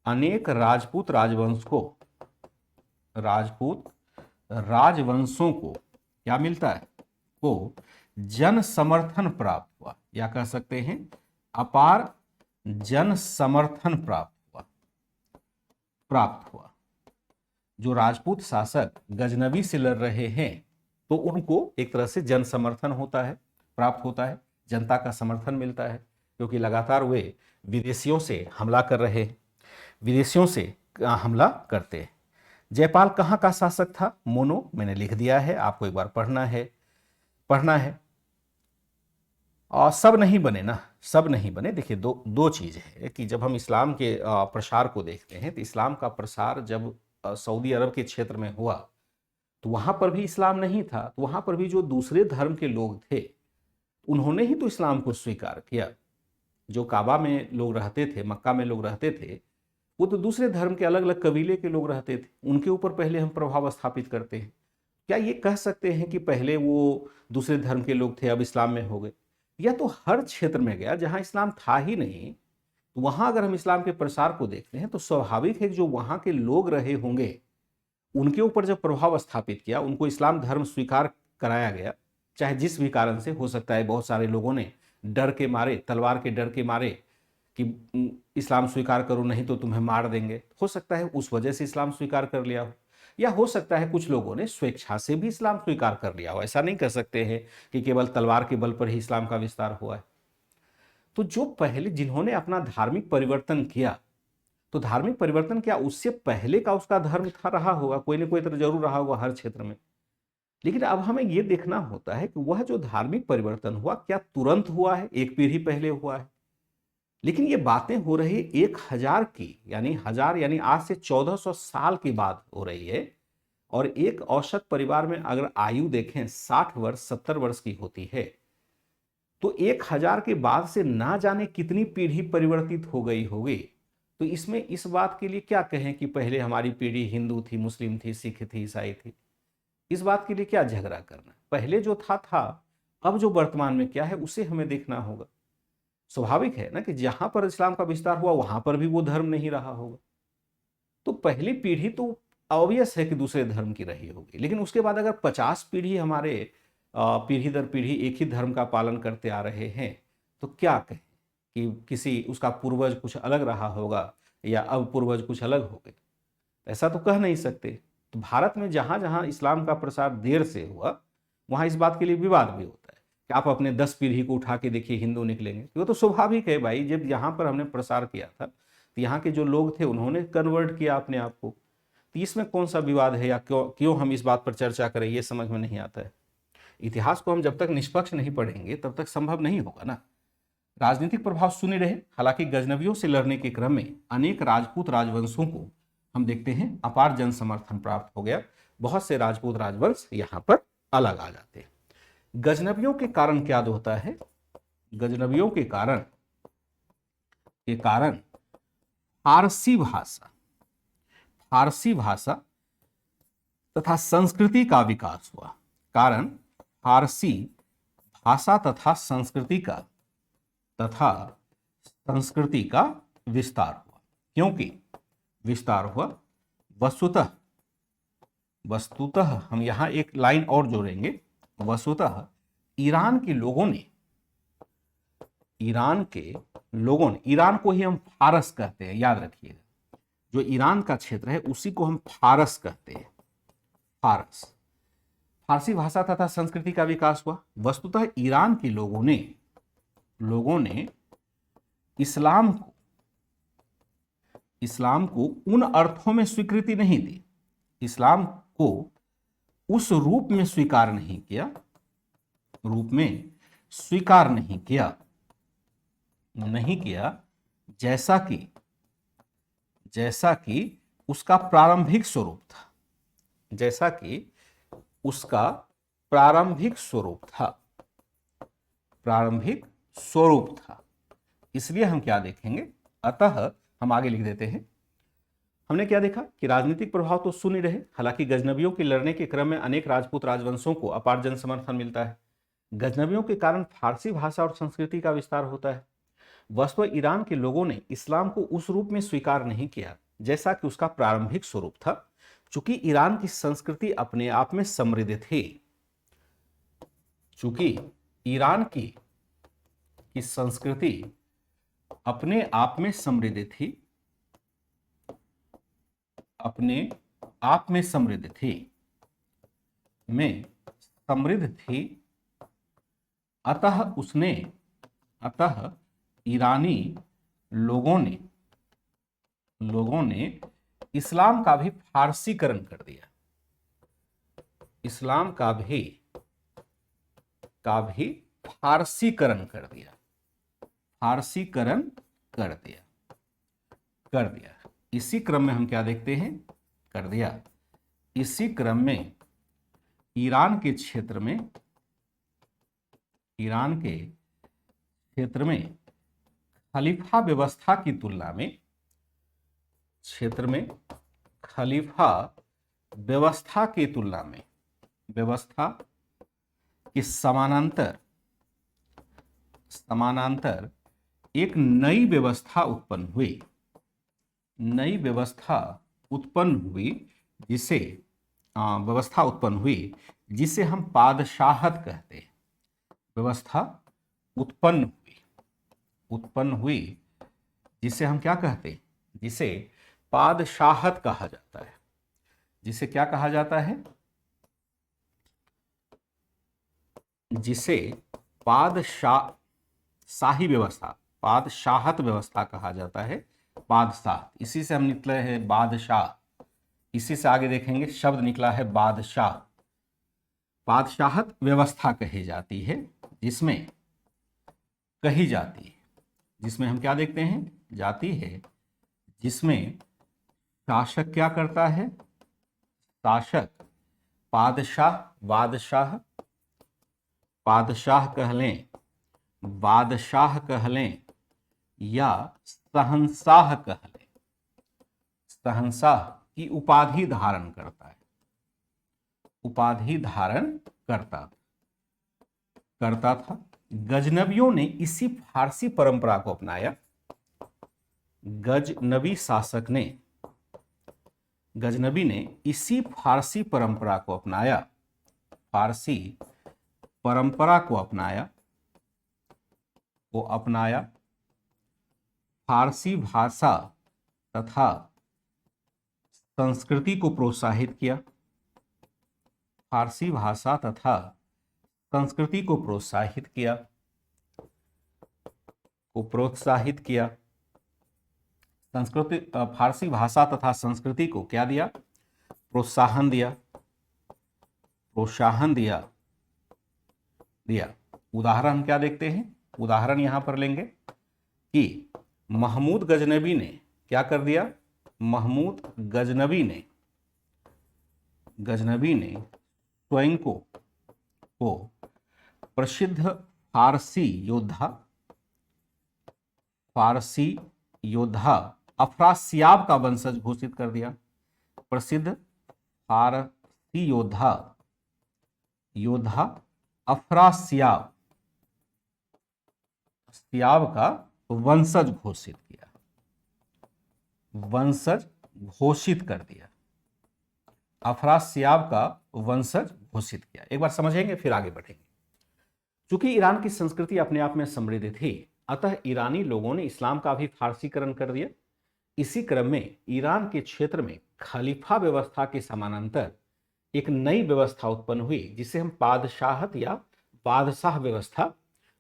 अनेक राजपूत राजवंशों को क्या मिलता है, को जन समर्थन प्राप्त हुआ, या कह सकते हैं अपार जन समर्थन प्राप्त हुआ। जो राजपूत शासक गजनवी से लड़ रहे हैं तो उनको एक तरह से जन समर्थन होता है, प्राप्त होता है, जनता का समर्थन मिलता है, क्योंकि लगातार वे विदेशियों से हमला कर रहे हैं, विदेशियों से हमला करते हैं। जयपाल कहाँ का शासक था, मोनो, मैंने लिख दिया है, आपको एक बार पढ़ना है। और सब नहीं बने ना, सब नहीं बने। देखिए दो चीज़ है कि जब हम इस्लाम के प्रसार को देखते हैं तो इस्लाम का प्रसार जब सऊदी अरब के क्षेत्र में हुआ तो वहाँ पर भी इस्लाम नहीं था, तो वहाँ पर भी जो दूसरे धर्म के लोग थे उन्होंने ही तो इस्लाम को स्वीकार किया। जो काबा में लोग रहते थे, मक्का में लोग रहते थे, वो तो दूसरे धर्म के अलग अलग कबीले के लोग रहते थे, उनके ऊपर पहले हम प्रभाव स्थापित करते हैं। क्या ये कह सकते हैं कि पहले वो दूसरे धर्म के लोग थे अब इस्लाम में हो गए? या तो हर क्षेत्र में गया जहाँ इस्लाम था ही नहीं, तो वहाँ अगर हम इस्लाम के प्रसार को देखते हैं तो स्वाभाविक है कि जो वहाँ के लोग रहे होंगे उनके ऊपर जब प्रभाव स्थापित किया, उनको इस्लाम धर्म स्वीकार कराया गया, चाहे जिस भी कारण से हो सकता है। बहुत सारे लोगों ने डर के मारे, तलवार के डर के मारे कि इस्लाम स्वीकार करो नहीं तो तुम्हें मार देंगे, हो सकता है उस वजह से इस्लाम स्वीकार कर लिया हो, या हो सकता है कुछ लोगों ने स्वेच्छा से भी इस्लाम स्वीकार कर लिया हो। ऐसा नहीं कह सकते हैं कि केवल तलवार के बल पर ही इस्लाम का विस्तार हुआ है। तो जो पहले जिन्होंने अपना धार्मिक परिवर्तन किया, तो धार्मिक परिवर्तन क्या उससे पहले का उसका धर्म था, रहा होगा, कोई ना कोई तरह जरूर रहा होगा हर क्षेत्र में। लेकिन अब हमें यह देखना होता है कि वह जो धार्मिक परिवर्तन हुआ क्या तुरंत हुआ है, एक पीढ़ी पहले हुआ है, लेकिन ये बातें हो रही 1000 की, यानी हजार यानी आज से 1400 साल की बात हो रही है। और एक औसत परिवार में अगर आयु देखें 60 वर्ष 70 वर्ष की होती है, तो 1000 के बाद से ना जाने कितनी पीढ़ी परिवर्तित हो गई होगी। तो इसमें इस बात के लिए क्या कहें कि पहले हमारी पीढ़ी हिंदू थी, मुस्लिम थी, सिख थी, ईसाई थी, इस बात के लिए क्या झगड़ा करना। पहले जो था, अब जो वर्तमान में क्या है उसे हमें देखना होगा। स्वाभाविक है ना कि जहां पर इस्लाम का विस्तार हुआ वहां पर भी वो धर्म नहीं रहा होगा। तो पहली पीढ़ी तो ऑब्वियस है कि दूसरे धर्म की रही होगी, लेकिन उसके बाद अगर 50 पीढ़ी हमारे पीढ़ी दर पीढ़ी एक ही धर्म का पालन करते आ रहे हैं, तो क्या कहें कि किसी उसका पूर्वज कुछ अलग रहा होगा या अब पूर्वज कुछ अलग हो गए। ऐसा तो कह नहीं सकते। तो भारत में जहाँ जहाँ इस्लाम का प्रसार देर से हुआ, वहाँ इस बात के लिए विवाद भी होता है कि आप अपने 10 पीढ़ी को उठा के देखिए हिंदू निकलेंगे। वो तो स्वाभाविक है भाई, जब यहाँ पर हमने प्रसार किया था तो यहाँ के जो लोग थे उन्होंने कन्वर्ट किया अपने आप को। तो इसमें कौन सा विवाद है या क्यों क्यों हम इस बात पर चर्चा करें, ये समझ में नहीं आता है। इतिहास को हम जब तक निष्पक्ष नहीं पढ़ेंगे तब तक संभव नहीं होगा ना। राजनीतिक प्रभाव शून्य रहे। हालांकि गजनवियों से लड़ने के क्रम में अनेक राजपूत राजवंशों को हम देखते हैं अपार जन समर्थन प्राप्त हो गया। बहुत से राजपूत राजवंश यहाँ पर अलग आ जाते हैं। गजनवियों के कारण क्या होता है, गजनवियों के कारण फारसी भाषा तथा संस्कृति का विकास हुआ। कारण फारसी भाषा तथा संस्कृति का विस्तार हुआ। क्योंकि विस्तार हुआ वस्तुतः हम यहां एक लाइन और जोड़ेंगे। वस्तुतः ईरान के लोगों ने, ईरान को ही हम फारस कहते हैं, याद रखिएगा। जो ईरान का क्षेत्र है उसी को हम फारस कहते हैं। फारसी भाषा तथा संस्कृति का विकास हुआ। वस्तुतः ईरान के लोगों ने इस्लाम को उन अर्थों में स्वीकृति नहीं दी, इस्लाम को उस रूप में स्वीकार नहीं किया जैसा कि उसका प्रारंभिक स्वरूप था। इसलिए हम क्या देखेंगे, अतः हम आगे लिख देते हैं। हमने क्या देखा कि राजनीतिक प्रभाव तो शून्य रहे। हालांकि गजनवियों के लड़ने के क्रम में अनेक राजपूत राजवंशों को अपार जन समर्थन मिलता है। गजनवियों के कारण फारसी भाषा और संस्कृति का विस्तार होता है। वस्तुतः ईरान के लोगों ने इस्लाम को उस रूप में स्वीकार नहीं किया जैसा कि उसका प्रारंभिक स्वरूप था। चूंकि ईरान की संस्कृति अपने आप में समृद्ध थी, चूंकि ईरान की संस्कृति अपने आप में समृद्ध थी, अतः ईरानी लोगों ने इस्लाम का भी फारसीकरण कर दिया। इस्लाम का भी फारसीकरण कर दिया। इसी क्रम में हम क्या देखते हैं, कर दिया। इसी क्रम में ईरान के क्षेत्र में खलीफा व्यवस्था की तुलना में, व्यवस्था के समानांतर एक नई व्यवस्था उत्पन्न हुई जिसे हम पादशाहत कहते हैं। व्यवस्था उत्पन्न हुई जिसे हम क्या कहते हैं, जिसे पादशाहत कहा जाता है। जिसे क्या कहा जाता है, जिसे शाही व्यवस्था, पादशाहत व्यवस्था कहा जाता है। बादशाह, इसी से हम निकले हैं बादशाह। इसी से आगे देखेंगे शब्द निकला है बादशाह। बादशाहत व्यवस्था कही जाती है जिसमें कही जाती है जिसमें हम क्या देखते हैं, जाति है जिसमें शासक क्या करता है, शासक पादशाह, बादशाह, पादशाह कह लें, बादशाह कह लें या शहंशाह कह लें, शहंशाह की उपाधि धारण करता है, उपाधि धारण करता था। गजनवियों ने इसी फारसी परंपरा को अपनाया। गजनवी शासक ने, गजनवी ने इसी फारसी परंपरा को अपनाया, फारसी परंपरा को अपनाया, फारसी भाषा तथा संस्कृति को प्रोत्साहित किया, फारसी भाषा तथा संस्कृति को प्रोत्साहित किया, संस्कृति, फारसी भाषा तथा संस्कृति को क्या दिया, प्रोत्साहन दिया। उदाहरण हम क्या देखते हैं, उदाहरण यहां पर लेंगे कि महमूद गजनवी ने क्या कर दिया, महमूद गजनवी ने स्वयं को प्रसिद्ध फारसी योद्धा अफरासियाब का वंशज घोषित कर दिया। प्रसिद्ध फारसी योद्धा अफरासियाब का वंशज घोषित कर दिया, अफरासियाब का वंशज घोषित किया। एक बार समझेंगे फिर आगे बढ़ेंगे। चूंकि ईरान की संस्कृति अपने आप में समृद्ध थी, अतः ईरानी लोगों ने इस्लाम का भी फारसीकरण कर दिया। इसी क्रम में ईरान के क्षेत्र में खलीफा व्यवस्था के समानांतर एक नई व्यवस्था उत्पन्न हुई, जिसे हम बादशाहत या बादशाह व्यवस्था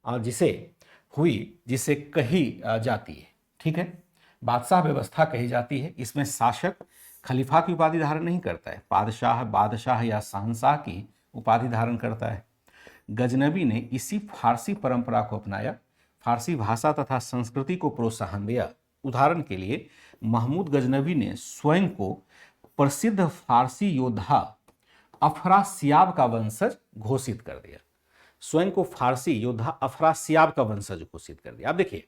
जिसे कही जाती है, ठीक है, बादशाह व्यवस्था कही जाती है। इसमें शासक खलीफा की उपाधि धारण नहीं करता है, बादशाह या शहंशाह की उपाधि धारण करता है। गजनवी ने इसी फारसी परंपरा को अपनाया, फारसी भाषा तथा संस्कृति को प्रोत्साहन दिया। उदाहरण के लिए महमूद गजनवी ने स्वयं को प्रसिद्ध फारसी योद्धा अफरासियाब का वंशज घोषित कर दिया, स्वयं को फारसी योद्धा अफरासियाब का वंशज घोषित कर दिया। अब देखिए,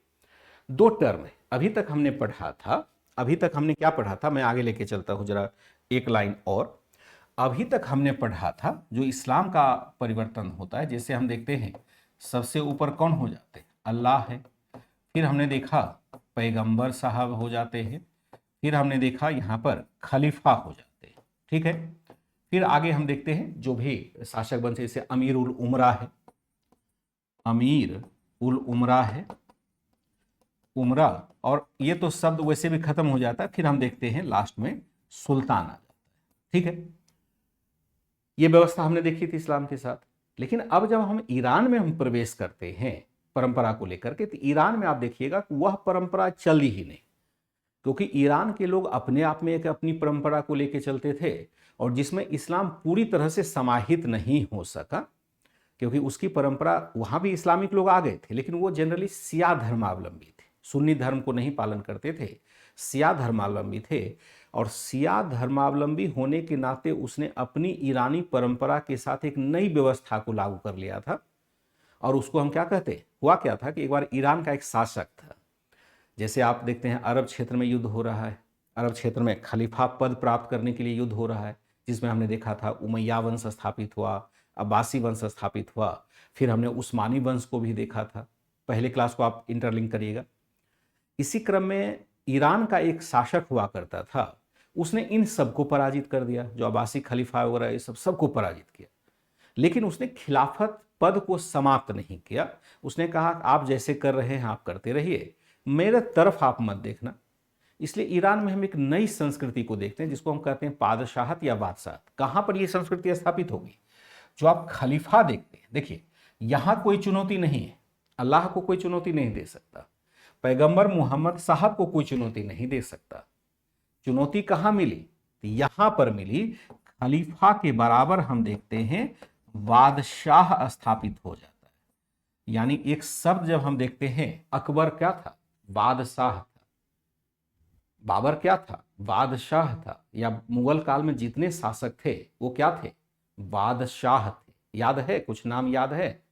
दो टर्म है। अभी तक हमने क्या पढ़ा था, मैं आगे लेके चलता हूं जरा एक लाइन और। अभी तक हमने पढ़ा था जो इस्लाम का परिवर्तन होता है, जैसे हम देखते हैं सबसे ऊपर कौन हो जाते हैं, अल्लाह है। फिर हमने देखा पैगंबर साहब हो जाते हैं, फिर हमने देखा यहाँ पर खलीफा हो जाते हैं, ठीक है। फिर आगे हम देखते हैं जो भी शासक बनते, जैसे अमीर उल उमरा है, उमरा, और ये तो शब्द वैसे भी खत्म हो जाता है। फिर हम देखते हैं लास्ट में सुल्तान आ जाता है, ठीक है। ये व्यवस्था हमने देखी थी इस्लाम के साथ। लेकिन अब जब हम ईरान में हम प्रवेश करते हैं परंपरा को लेकर के, तो ईरान में आप देखिएगा कि वह परंपरा चली ही नहीं, क्योंकि ईरान के लोग अपने आप में एक अपनी परंपरा को लेकर चलते थे, और जिसमें इस्लाम पूरी तरह से समाहित नहीं हो सका, क्योंकि उसकी परंपरा, वहां भी इस्लामिक लोग आ गए थे, लेकिन वो जनरली शिया धर्मावलंबी थे, सुन्नी धर्म को नहीं पालन करते थे, शिया धर्मावलंबी थे। और शिया धर्मावलंबी होने के नाते उसने अपनी ईरानी परंपरा के साथ एक नई व्यवस्था को लागू कर लिया था, और उसको हम क्या कहते, हुआ क्या था कि एक बार ईरान का एक शासक था, जैसे आप देखते हैं अरब क्षेत्र में युद्ध हो रहा है, अरब क्षेत्र में खलीफा पद प्राप्त करने के लिए युद्ध हो रहा है, जिसमें हमने देखा था उमैया वंश स्थापित हुआ, अब्बासी वंश स्थापित हुआ, फिर हमने उस्मानी वंश को भी देखा था। पहले क्लास को आप इंटरलिंक करिएगा। इसी क्रम में ईरान का एक शासक हुआ करता था, उसने इन सबको पराजित कर दिया, जो अब्बासी खलीफा वगैरह ये सबको पराजित किया। लेकिन उसने खिलाफत पद को समाप्त नहीं किया। उसने कहा आप जैसे कर रहे हैं आप करते रहिए, मेरे तरफ आप मत देखना। इसलिए ईरान में हम एक नई संस्कृति को देखते हैं, जिसको हम कहते हैं पादशाहत या बादशाहत। कहां पर यह संस्कृति स्थापित होगी, जो आप खलीफा देखते हैं। देखिए, यहां कोई चुनौती नहीं है, अल्लाह को कोई चुनौती नहीं दे सकता, पैगंबर मोहम्मद साहब को कोई चुनौती नहीं दे सकता। चुनौती कहां मिली, यहां पर मिली, खलीफा के बराबर हम देखते हैं बादशाह स्थापित हो जाता है। यानी एक शब्द जब हम देखते हैं, अकबर क्या था, बादशाह था। बाबर क्या था? बादशाह था। या मुगल काल में जितने शासक थे वो क्या थे? बादशाह थे। याद है? कुछ नाम याद है?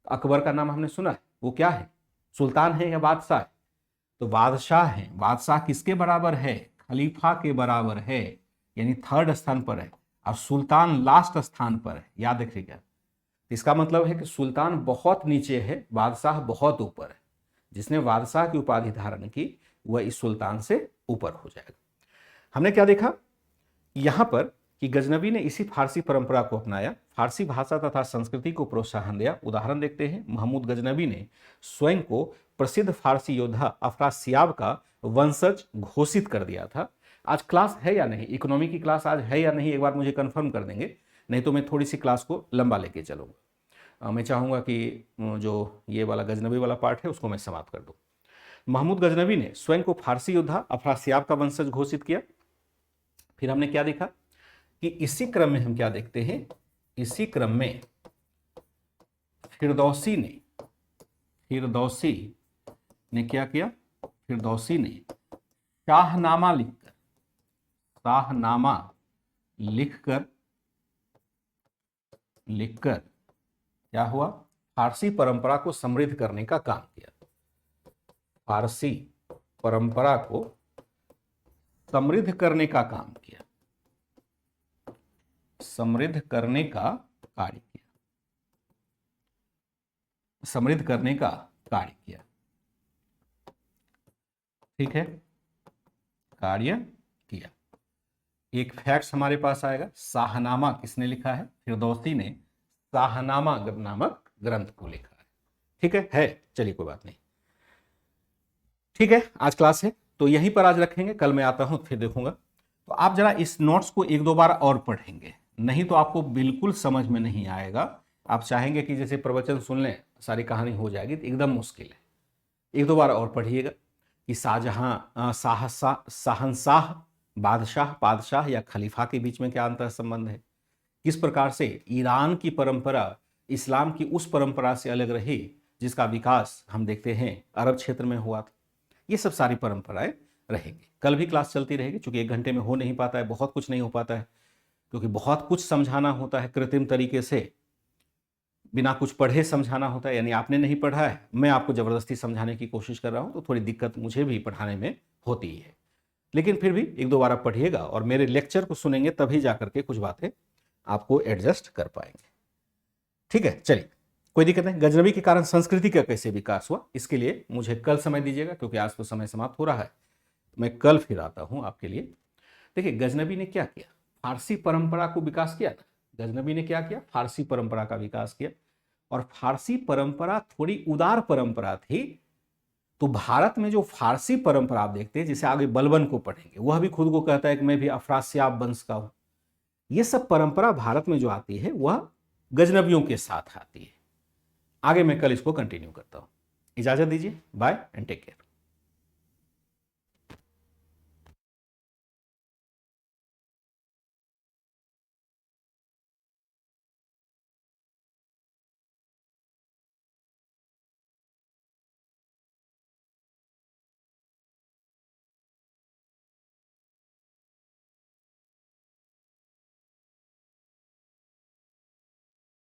अकबर का नाम हमने सुना है, वो क्या है? सुल्तान है या बादशाह है? तो बादशाह है। बादशाह किसके बराबर है? खलीफा के बराबर है, यानी थर्ड स्थान पर है। और सुल्तान लास्ट स्थान पर है, याद रखिएगा। इसका मतलब है कि सुल्तान बहुत नीचे है, बादशाह बहुत ऊपर है। जिसने बादशाह की उपाधि धारण की वह इस सुल्तान से ऊपर हो जाएगा। हमने क्या देखा यहां पर कि गजनबी ने इसी फारसी परंपरा को अपनाया, फारसी भाषा तथा संस्कृति को प्रोत्साहन दिया। उदाहरण देखते हैं, महमूद गजनबी ने स्वयं को प्रसिद्ध फारसी योद्धा अफरासियाब का वंशज घोषित कर दिया था। आज क्लास है या नहीं? इकोनॉमी की क्लास आज है या नहीं? एक बार मुझे कंफर्म कर देंगे, नहीं तो मैं थोड़ी सी क्लास को लंबा लेके चलूँगा। मैं चाहूँगा कि जो ये वाला गजनबी वाला पार्ट है उसको मैं समाप्त कर दूँ। महमूद गजनबी ने स्वयं को फारसी योद्धा अफरासियाब का वंशज घोषित किया। फिर हमने क्या देखा कि इसी क्रम में हम क्या देखते हैं, इसी क्रम में फिरदौसी ने क्या किया? फिरदौसी ने शाहनामा लिखकर क्या हुआ? फारसी परंपरा को समृद्ध करने का काम किया। फारसी परंपरा को समृद्ध करने का काम किया, समृद्ध करने का कार्य किया, समृद्ध करने का कार्य किया। ठीक है, कार्य किया। एक फैक्ट्स हमारे पास आएगा, शाहनामा किसने लिखा है? फिरदौसी ने शाहनामा नामक ग्रंथ को लिखा है। ठीक है? चलिए कोई बात नहीं। ठीक है, आज क्लास है तो यहीं पर आज रखेंगे, कल मैं आता हूं फिर देखूंगा। तो आप जरा इस नोट्स को एक दो बार और पढ़ेंगे, नहीं तो आपको बिल्कुल समझ में नहीं आएगा। आप चाहेंगे कि जैसे प्रवचन सुन लें सारी कहानी हो जाएगी, तो एकदम मुश्किल है। एक दो बार और पढ़िएगा कि शाहजहां, शहंशाह, बादशाह या खलीफा के बीच में क्या अंतर संबंध है, किस प्रकार से ईरान की परंपरा इस्लाम की उस परंपरा से अलग रही जिसका विकास हम देखते हैं अरब क्षेत्र में हुआ था। ये सब सारी परंपराएं रहेंगी। कल भी क्लास चलती रहेगी, क्योंकि एक घंटे में हो नहीं पाता है, बहुत कुछ नहीं हो पाता है, क्योंकि बहुत कुछ समझाना होता है कृत्रिम तरीके से, बिना कुछ पढ़े समझाना होता है। यानी आपने नहीं पढ़ा है, मैं आपको ज़बरदस्ती समझाने की कोशिश कर रहा हूँ, तो थोड़ी दिक्कत मुझे भी पढ़ाने में होती है। लेकिन फिर भी एक दो बार आप पढ़िएगा और मेरे लेक्चर को सुनेंगे, तभी जा करके कुछ बातें आपको एडजस्ट कर पाएंगे। ठीक है, चलिए कोई दिक्कत नहीं। गजनबी के कारण संस्कृति का कैसे विकास हुआ, इसके लिए मुझे कल समय दीजिएगा, क्योंकि आज तो समय समाप्त हो रहा है। मैं कल फिर आता हूँ आपके लिए। देखिए गजनबी ने क्या किया, फारसी परंपरा को विकास किया ना। गजनबी ने क्या किया? फारसी परंपरा का विकास किया। और फारसी परंपरा थोड़ी उदार परंपरा थी। तो भारत में जो फारसी परंपरा आप देखते हैं, जिसे आगे बलबन को पढ़ेंगे, वह भी खुद को कहता है कि मैं भी अफरासियाब वंश का हूं। ये सब परंपरा भारत में जो आती है वह गजनबियों के साथ आती है। आगे मैं कल इसको कंटिन्यू करता हूं। इजाजत दीजिए, बाय एंड टेक केयर।